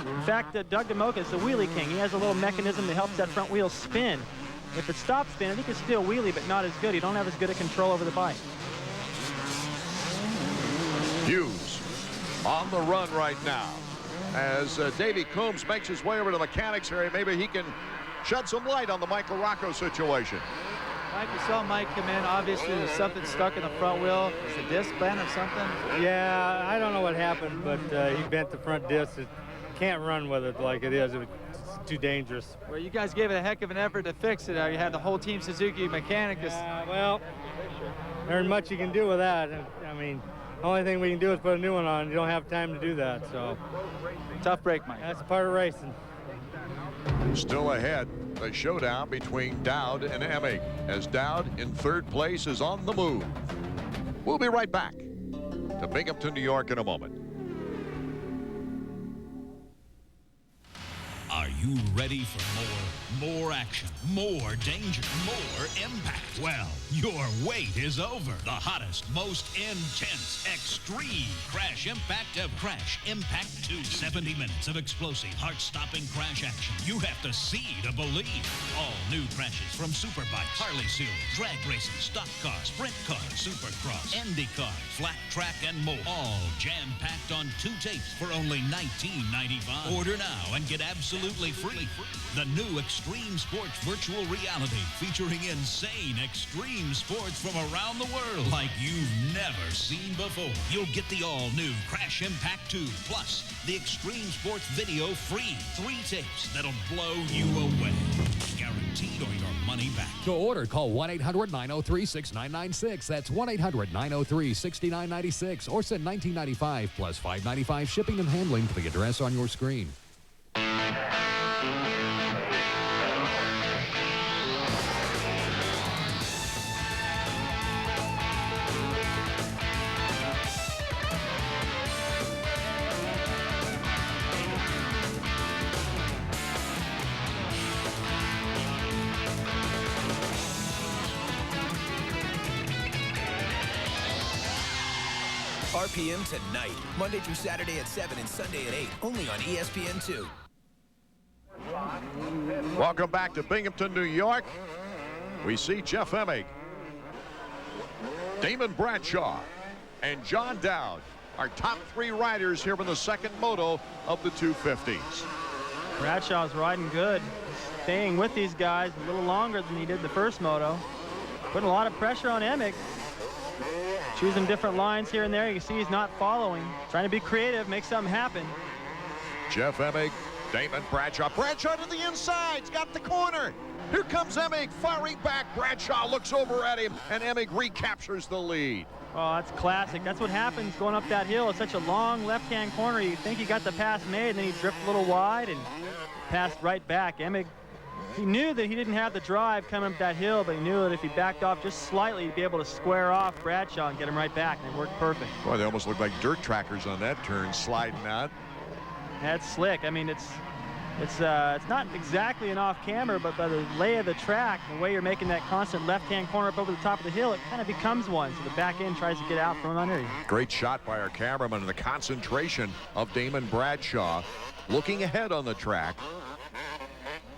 In fact, Doug DeMocha is the wheelie king. He has a little mechanism that helps that front wheel spin. If it stops spinning, he can still wheelie, but not as good. You don't have as good a control over the bike. Hughes on the run right now as Davey Coombs makes his way over to the mechanics area. Maybe he can shed some light on the Michael Rocco situation. Mike, you saw Mike come in. Obviously, there's something stuck in the front wheel. Is the disc bent or something? Yeah, I don't know what happened, but he bent the front disc. It can't run with it like it is. It's too dangerous. Well, you guys gave it a heck of an effort to fix it. You had the whole team Suzuki mechanic. Well, there ain't much you can do with that. I mean, the only thing we can do is put a new one on. You don't have time to do that, so. Tough break, Mike. That's a part of racing. Still ahead, the showdown between Dowd and Emig as Dowd in third place is on the move. We'll be right back to Binghamton, New York in a moment. Are you ready for more action, more danger, more impact? Well, your wait is over. The hottest, most intense, extreme Crash Impact of Crash Impact 2. 70 minutes of explosive, heart-stopping crash action. You have to see to believe. All new crashes from Superbikes, Harley Series, drag racing, stock cars, sprint cars, Supercross, Indy cars, flat track, and more. All jam-packed on 2 tapes for only $19.95. Order now and get absolutely free the new Extreme Sports Virtual Reality, featuring insane extreme sports from around the world like you've never seen before. You'll get the all-new Crash Impact 2, plus the Extreme Sports Video free. 3 tapes that'll blow you away. Guaranteed or your money back. To order, call 1-800-903-6996. That's 1-800-903-6996. Or send $19.95 plus $5.95 shipping and handling to the address on your screen. RPM tonight, Monday through Saturday at 7 and Sunday at 8, only on ESPN2. Welcome back to Binghamton, New York. We see Jeff Emig, Damon Bradshaw, and John Dowd, our top 3 riders here in the second moto of the 250s. Bradshaw's riding good, staying with these guys a little longer than he did the first moto. Putting a lot of pressure on Emig. Choosing different lines here and there. You can see he's not following. Trying to be creative, make something happen. Jeff Emig, Damon Bradshaw. Bradshaw to the inside. He's got the corner. Here comes Emig firing back. Bradshaw looks over at him, and Emig recaptures the lead. Oh, that's classic. That's what happens going up that hill. It's such a long left-hand corner. You think he got the pass made, and then he drifted a little wide and passed right back. Emig, he knew that he didn't have the drive coming up that hill, but he knew that if he backed off just slightly, he'd be able to square off Bradshaw and get him right back, and it worked perfect. Boy, they almost look like dirt trackers on that turn, sliding out. That's slick. I mean, it's not exactly an off-camber, but by the lay of the track, the way you're making that constant left-hand corner up over the top of the hill, it kind of becomes one. So the back end tries to get out from under you. Great shot by our cameraman, and the concentration of Damon Bradshaw looking ahead on the track.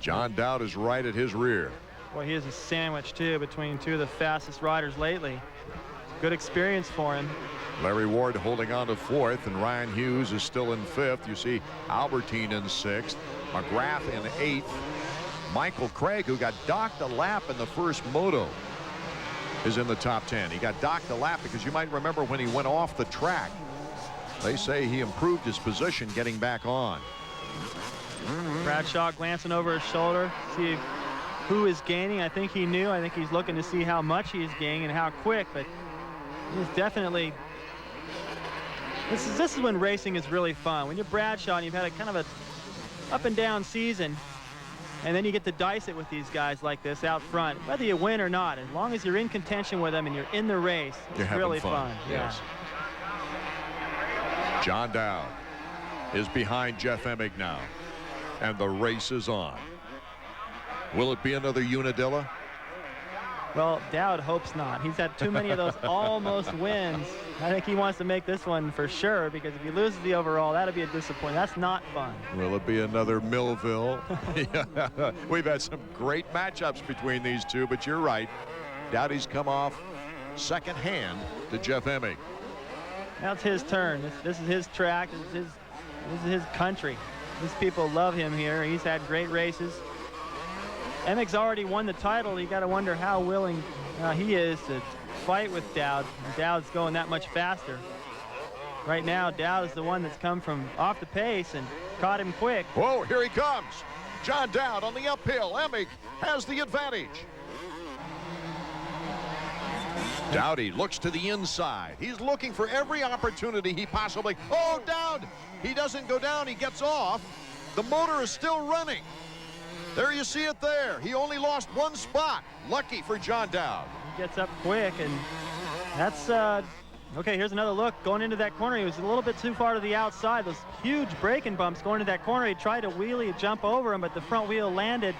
John Dowd is right at his rear. Boy, he is a sandwich, too, between 2 of the fastest riders lately. Good experience for him. Larry Ward holding on to 4th, and Ryan Hughes is still in 5th. You see Albertine in 6th, McGrath in 8th. Michael Craig, who got docked a lap in the first moto, is in the top 10. He got docked a lap because you might remember when he went off the track, they say he improved his position getting back on. Bradshaw glancing over his shoulder, see who is gaining. I think he knew. I think he's looking to see how much he's gaining and how quick, but he's definitely This is when racing is really fun. When you're Bradshaw and you've had a kind of a up and down season, and then you get to dice it with these guys like this out front, whether you win or not, as long as you're in contention with them and you're in the race, it's really fun. Yes. John Dowd is behind Jeff Emig now, and the race is on. Will it be another Unadilla? Well, Dowd hopes not. He's had too many of those almost wins. I think he wants to make this one for sure, because if he loses the overall, that'll be a disappointment. That's not fun. Will it be another Millville? Yeah. We've had some great matchups between these two, but you're right. Dowdy's come off second hand to Jeff Emig. Now it's his turn. This is his track. This is his country. These people love him here. He's had great races. Emig's already won the title. You got to wonder how willing he is to fight with Dowd. And Dowd's going that much faster. Right now, Dowd is the one that's come from off the pace and caught him quick. Whoa, here he comes. John Dowd on the uphill. Emig has the advantage. Dowdy looks to the inside. He's looking for every opportunity he possibly... Oh, Dowd! He doesn't go down. He gets off. The motor is still running. There you see it there. He only lost one spot. Lucky for John Dowd. He gets up quick, and that's... okay, here's another look. Going into that corner, he was a little bit too far to the outside. Those huge braking bumps going to that corner. He tried to wheelie, jump over him, but the front wheel landed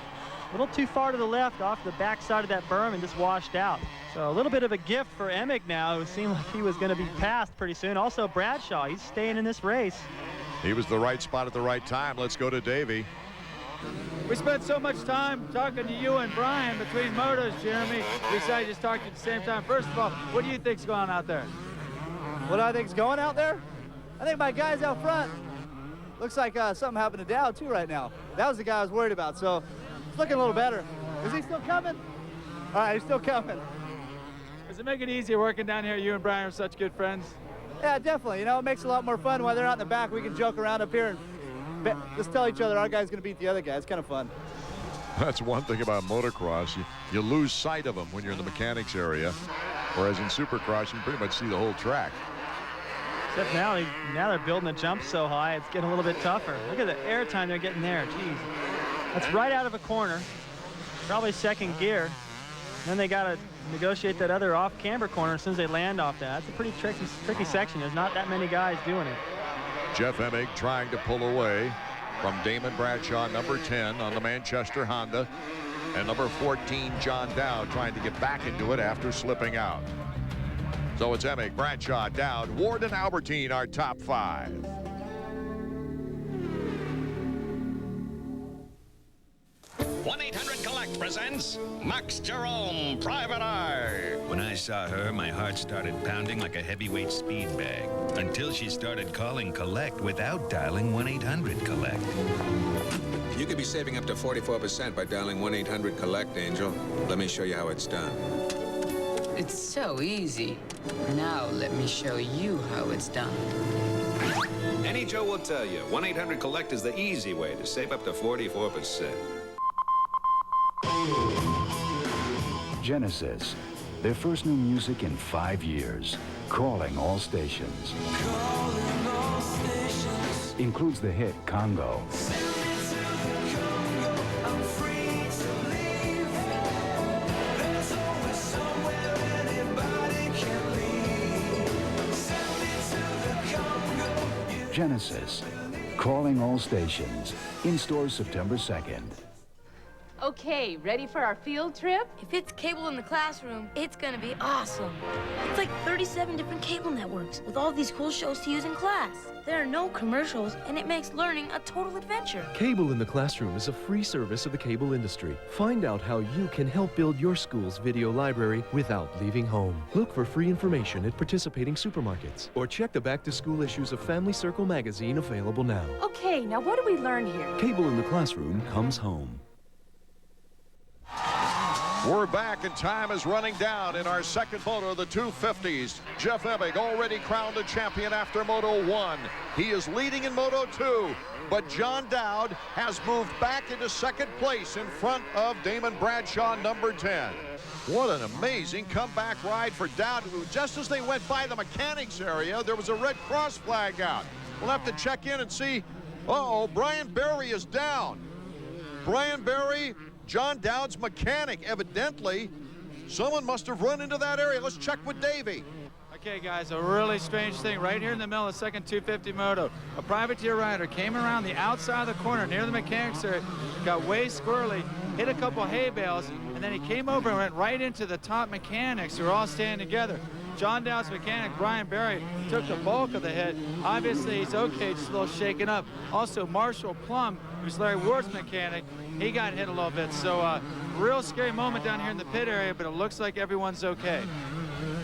a little too far to the left off the back side of that berm and just washed out. So a little bit of a gift for Emig now, who seemed like he was going to be passed pretty soon. Also Bradshaw, he's staying in this race. He was the right spot at the right time. Let's go to Davey. We spent so much time talking to you and Brian between motos, Jeremy. We decided to just talk to you at the same time. First of all, what do you think's going on out there? What do I think's going out there? I think my guys out front. Looks like something happened to Dowd too right now. That was the guy I was worried about, so it's looking a little better. Is he still coming? All right, he's still coming. Does it make it easier working down here? You and Brian are such good friends. Yeah, definitely. You know, it makes it a lot more fun while they're out in the back. We can joke around up here and just tell each other our guy's going to beat the other guy. It's kind of fun. That's one thing about motocross. You lose sight of them when you're in the mechanics area, whereas in Supercross, you can pretty much see the whole track. Except now they're building the jump so high, it's getting a little bit tougher. Look at the air time they're getting there. Jeez. That's right out of a corner. Probably second gear. Then they got to negotiate that other off-camber corner as soon as they land off that. That's a pretty tricky section. There's not that many guys doing it. Jeff Emig trying to pull away from Damon Bradshaw, number 10 on the Manchester Honda, and number 14, John Dowd, trying to get back into it after slipping out. So it's Emig, Bradshaw, Dowd, Ward, and Albertine, our top 5. $1-800-COLLECT presents Max Jerome, Private Eye. When I saw her, my heart started pounding like a heavyweight speed bag until she started calling Collect without dialing 1-800-COLLECT. You could be saving up to 44% by dialing 1-800-COLLECT, Angel. Let me show you how it's done. It's so easy. Now let me show you how it's done. Any Joe will tell you, 1-800-COLLECT is the easy way to save up to 44%. Genesis, their first new music in 5 years, calling all stations. Includes the hit Congo. Genesis, calling all stations. In stores September 2nd. Okay, ready for our field trip? If it's cable in the classroom, it's gonna be awesome. It's like 37 different cable networks with all these cool shows to use in class. There are no commercials, and it makes learning a total adventure. Cable in the Classroom is a free service of the cable industry. Find out how you can help build your school's video library without leaving home. Look for free information at participating supermarkets, or check the back-to-school issues of Family Circle magazine available now. Okay, now what do we learn here? Cable in the Classroom comes home. We're back and time is running down in our second moto, the 250s. Jeff Emig already crowned a champion after Moto 1. He is leading in Moto 2, but John Dowd has moved back into second place in front of Damon Bradshaw, number 10. What an amazing comeback ride for Dowd, who just as they went by the mechanics area, there was a Red Cross flag out. We'll have to check in and see. Uh-oh, Brian Berry is down. Brian Berry, John Dowd's mechanic. Evidently, someone must have run into that area. Let's check with Davey. Okay, guys, a really strange thing right here in the middle of the second 250 moto. A privateer rider came around the outside of the corner near the mechanics area, got way squirrely, hit a couple hay bales, and then he came over and went right into the top mechanics who were all standing together. John Dowd's mechanic, Brian Berry, took the bulk of the hit. Obviously, he's okay, just a little shaken up. Also, Marshall Plum, who's Larry Ward's mechanic, he got hit a little bit. So, real scary moment down here in the pit area, but it looks like everyone's okay.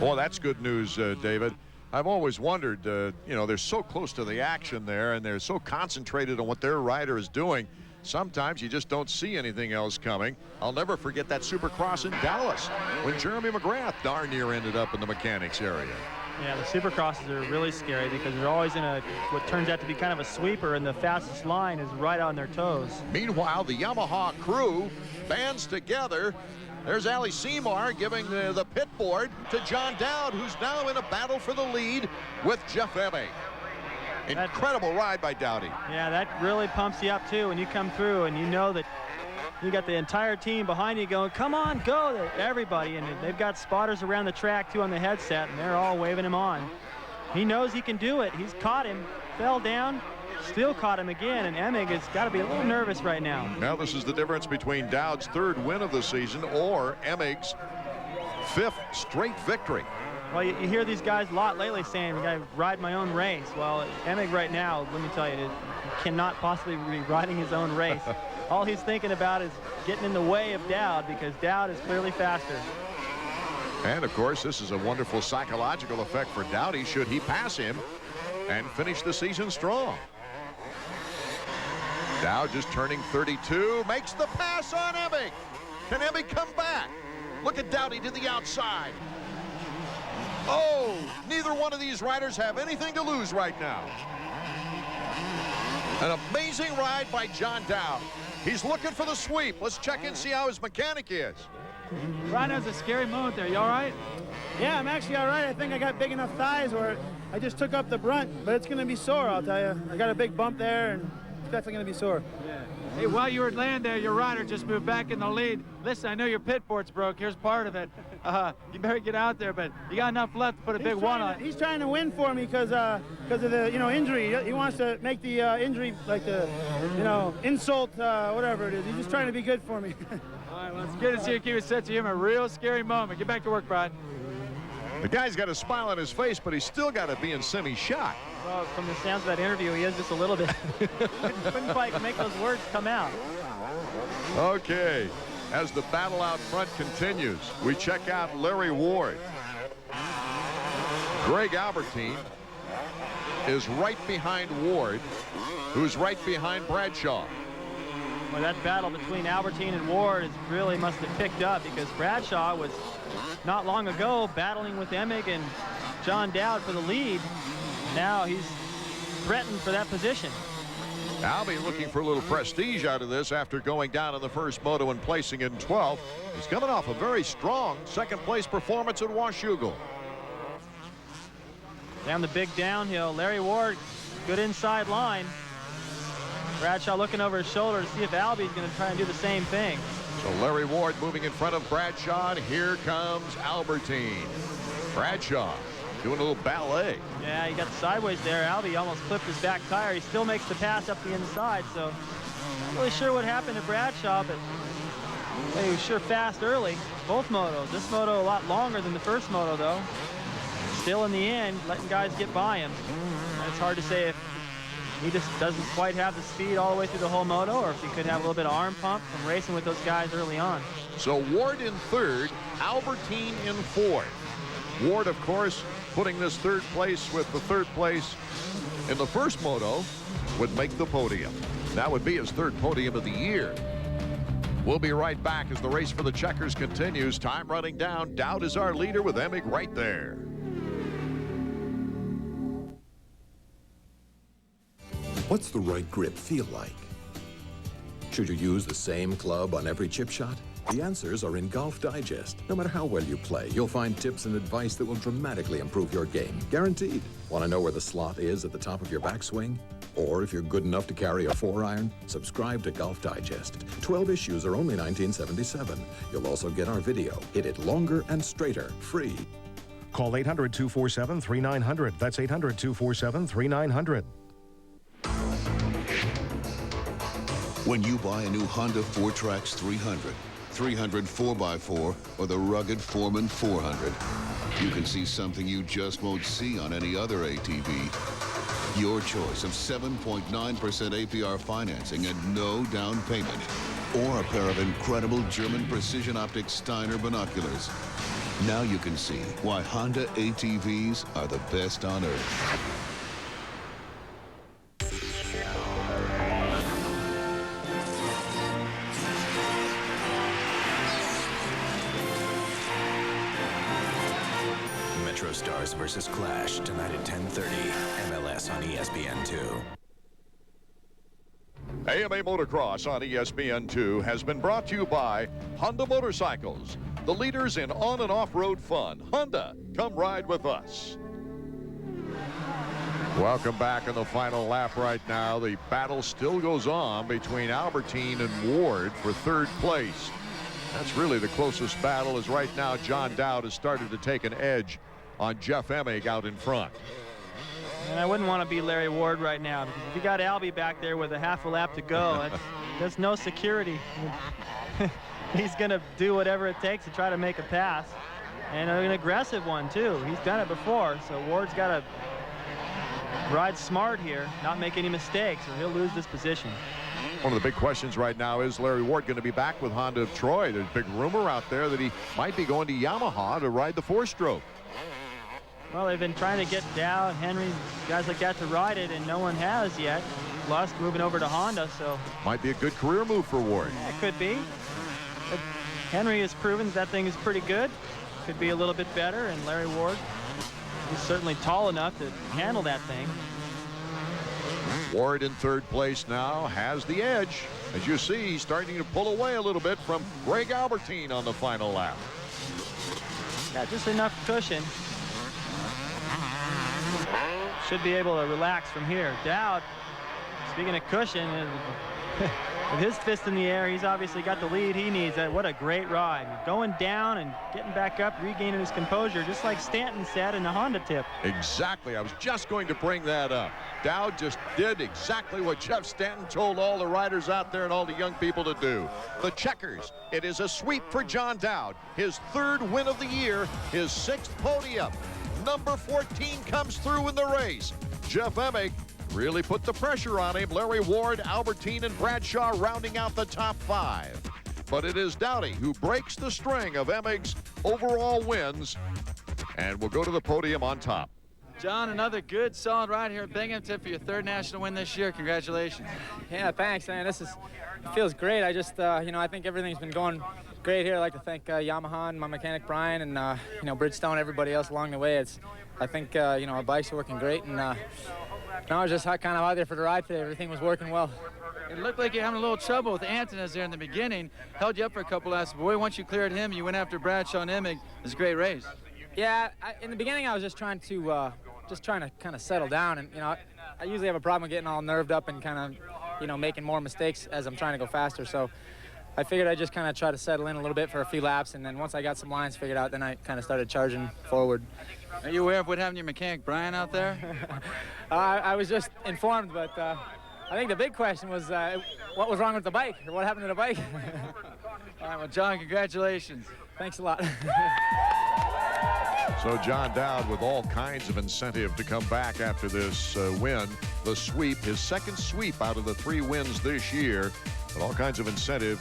Well, that's good news, David. I've always wondered, you know, they're so close to the action there, and they're so concentrated on what their rider is doing. Sometimes you just don't see anything else coming. I'll never forget that Supercross in Dallas when Jeremy McGrath darn near ended up in the mechanics area. Yeah, the Supercrosses are really scary because they're always in what turns out to be kind of a sweeper, and the fastest line is right on their toes. Meanwhile, the Yamaha crew bands together. There's Ali Seymour giving the pit board to John Dowd, who's now in a battle for the lead with Jeff Emig. Incredible ride by Dowdy. Yeah, that really pumps you up too when you come through and you know that you got the entire team behind you going, come on, go, everybody. And they've got spotters around the track too on the headset, and they're all waving him on. He knows he can do it. He's caught him, fell down, still caught him again, and Emig has got to be a little nervous right now. Now this is the difference between Dowd's third win of the season or Emig's fifth straight victory. Well, you hear these guys a lot lately saying, we got to ride my own race. Well, Emig right now, let me tell you, he cannot possibly be riding his own race. All he's thinking about is getting in the way of Dowd because Dowd is clearly faster. And, of course, this is a wonderful psychological effect for Dowdy should he pass him and finish the season strong. Dowd just turning 32, makes the pass on Emig. Can Emig come back? Look at Dowdy to the outside. Oh, neither one of these riders have anything to lose right now. An amazing ride by John Dowd. He's looking for the sweep. Let's check and see how his mechanic is. Rhino's a scary moment there. You all right? Yeah, I'm actually all right. I think I got big enough thighs where I just took up the brunt, but it's going to be sore, I'll tell you. I got a big bump there, and it's definitely going to be sore. Yeah. Hey, while you were laying there, your rider just moved back in the lead. Listen, I know your pit board's broke. Here's part of it. You better get out there, but you got enough left to put a big one on. He's trying to win for me because of the injury. He wants to make the injury like the insult, whatever it is. He's just trying to be good for me. All right, well, it's good to see you keep a sense of humor. A real scary moment. Get back to work, Brian. The guy's got a smile on his face, but he's still got to be in semi-shock. Well, from the sounds of that interview, he is just a little bit. Couldn't quite make those words come out. Okay, as the battle out front continues, we check out Larry Ward. Greg Albertine is right behind Ward, who's right behind Bradshaw. Well, that battle between Albertine and Ward really must have picked up because Bradshaw was not long ago battling with Emig and John Dowd for the lead. Now he's threatened for that position. Albie looking for a little prestige out of this after going down in the first moto and placing in 12th. He's coming off a very strong second place performance at Washougal. Down the big downhill, Larry Ward, good inside line. Bradshaw looking over his shoulder to see if Albie's going to try and do the same thing. So Larry Ward moving in front of Bradshaw, and here comes Albertine. Bradshaw doing a little ballet. Yeah, he got sideways there. Albie almost clipped his back tire. He still makes the pass up the inside, so not really sure what happened to Bradshaw, but he was sure fast early. Both motos. This moto a lot longer than the first moto, though. Still in the end, letting guys get by him. And it's hard to say if he just doesn't quite have the speed all the way through the whole moto, or if he could have a little bit of arm pump from racing with those guys early on. So Ward in third, Albertine in fourth. Ward, of course, putting this third place with the third place in the first moto would make the podium. That would be his third podium of the year. We'll be right back as the race for the checkers continues. Time running down. Dowd is our leader with Emig right there. What's the right grip feel like? Should you use the same club on every chip shot? The answers are in Golf Digest. No matter how well you play, you'll find tips and advice that will dramatically improve your game. Guaranteed. Want to know where the slot is at the top of your backswing? Or if you're good enough to carry a 4-iron, subscribe to Golf Digest. 12 issues are only $19.77. You'll also get our video. Hit it longer and straighter, free. Call 800-247-3900. That's 800-247-3900. When you buy a new Honda 4Trax 300, 300 4x4, or the rugged Foreman 400, you can see something you just won't see on any other ATV. Your choice of 7.9% APR financing and no down payment. Or a pair of incredible German precision optic Steiner binoculars. Now you can see why Honda ATVs are the best on earth. Stars versus Clash tonight at 10:30. MLS on ESPN2. AMA Motocross on ESPN2 has been brought to you by Honda Motorcycles, the leaders in on and off-road fun. Honda, come ride with us. Welcome back on the final lap right now. The battle still goes on between Albertine and Ward for third place. That's really the closest battle, as right now John Dowd has started to take an edge on Jeff Emig out in front. And I wouldn't want to be Larry Ward right now, because if you got Albie back there with a half a lap to go, there's no security. He's going to do whatever it takes to try to make a pass, and an aggressive one too. He's done it before, so Ward's got to ride smart here, not make any mistakes, or he'll lose this position. One of the big questions right now is Larry Ward going to be back with Honda of Troy. There's a big rumor out there that he might be going to Yamaha to ride the 4-stroke. Well, they've been trying to get Dowd, Henry, guys like that to ride it, and no one has yet. Lusk moving over to Honda, so. Might be a good career move for Ward. Yeah, it could be. But Henry has proven that thing is pretty good. Could be a little bit better, and Larry Ward, he's certainly tall enough to handle that thing. Ward in third place now has the edge. As you see, he's starting to pull away a little bit from Greg Albertine on the final lap. Got just enough cushion. Should be able to relax from here. Dowd, speaking of cushion, with his fist in the air, he's obviously got the lead he needs. What a great ride. Going down and getting back up, regaining his composure, just like Stanton said in the Honda tip. Exactly. I was just going to bring that up. Dowd just did exactly what Jeff Stanton told all the riders out there and all the young people to do. The checkers. It is a sweep for John Dowd. His third win of the year, his 6th podium. Number 14 comes through in the race. Jeff Emig really put the pressure on him. Larry Ward, Albertine, and Bradshaw rounding out the top 5. But it is Dowdy who breaks the string of Emig's overall wins and will go to the podium on top. John, another good, solid ride here at Binghamton for your 3rd national win this year. Congratulations. Yeah, thanks, man. It feels great. I just, I think everything's been going great here. I'd like to thank Yamaha and my mechanic Brian and Bridgestone, everybody else along the way. I think our bikes are working great, and now I was just kind of out there for the ride today. Everything was working well. It looked like you're having a little trouble with Antonis there in the beginning. Held you up for a couple laps. Boy, once you cleared him, you went after Bradshaw and Emig. It was a great race. Yeah, in the beginning I was just trying to kind of settle down, and I usually have a problem getting all nerved up and kind of making more mistakes as I'm trying to go faster. So I figured I'd just kind of try to settle in a little bit for a few laps, and then once I got some lines figured out, then I kind of started charging forward. Are you aware of what happened to your mechanic Brian out there? I was just informed, but I think the big question was what was wrong with the bike, or what happened to the bike? All right, well, John, congratulations. Thanks a lot. So John Dowd with all kinds of incentive to come back after this win. The sweep, his 2nd sweep out of the 3 wins this year, but all kinds of incentive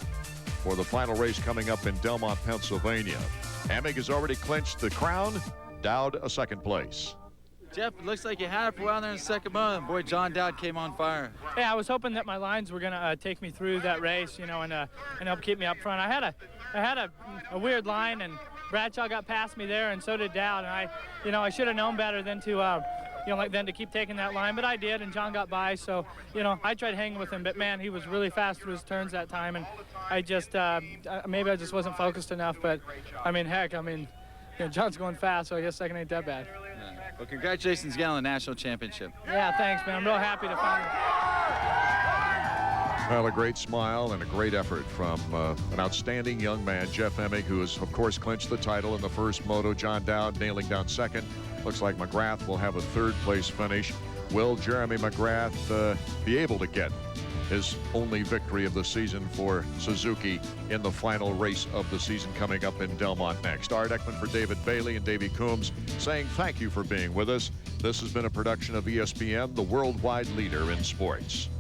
for the final race coming up in Delmont, Pennsylvania. Emig has already clinched the crown. Dowd a 2nd place. Jeff, it looks like you had it for a while there in the second moto. Boy, John Dowd came on fire. Yeah, I was hoping that my lines were gonna take me through that race, you know, and help keep me up front. I had a weird line, and Bradshaw got past me there, and so did Dowd. And I should have known better than to keep taking that line, but I did, and John got by. So, I tried hanging with him, but man, he was really fast through his turns that time, and I just maybe I just wasn't focused enough. But John's going fast, so I guess second ain't that bad. Well, congratulations again on the national championship. Yeah, thanks, man. I'm real happy to finally. Well, a great smile and a great effort from an outstanding young man, Jeff Emig, who has, of course, clinched the title in the first moto. John Dowd nailing down second. Looks like McGrath will have a third-place finish. Will Jeremy McGrath be able to get his only victory of the season for Suzuki in the final race of the season coming up in Delmont next? Art Ekman for David Bailey and Davey Coombs saying thank you for being with us. This has been a production of ESPN, the worldwide leader in sports.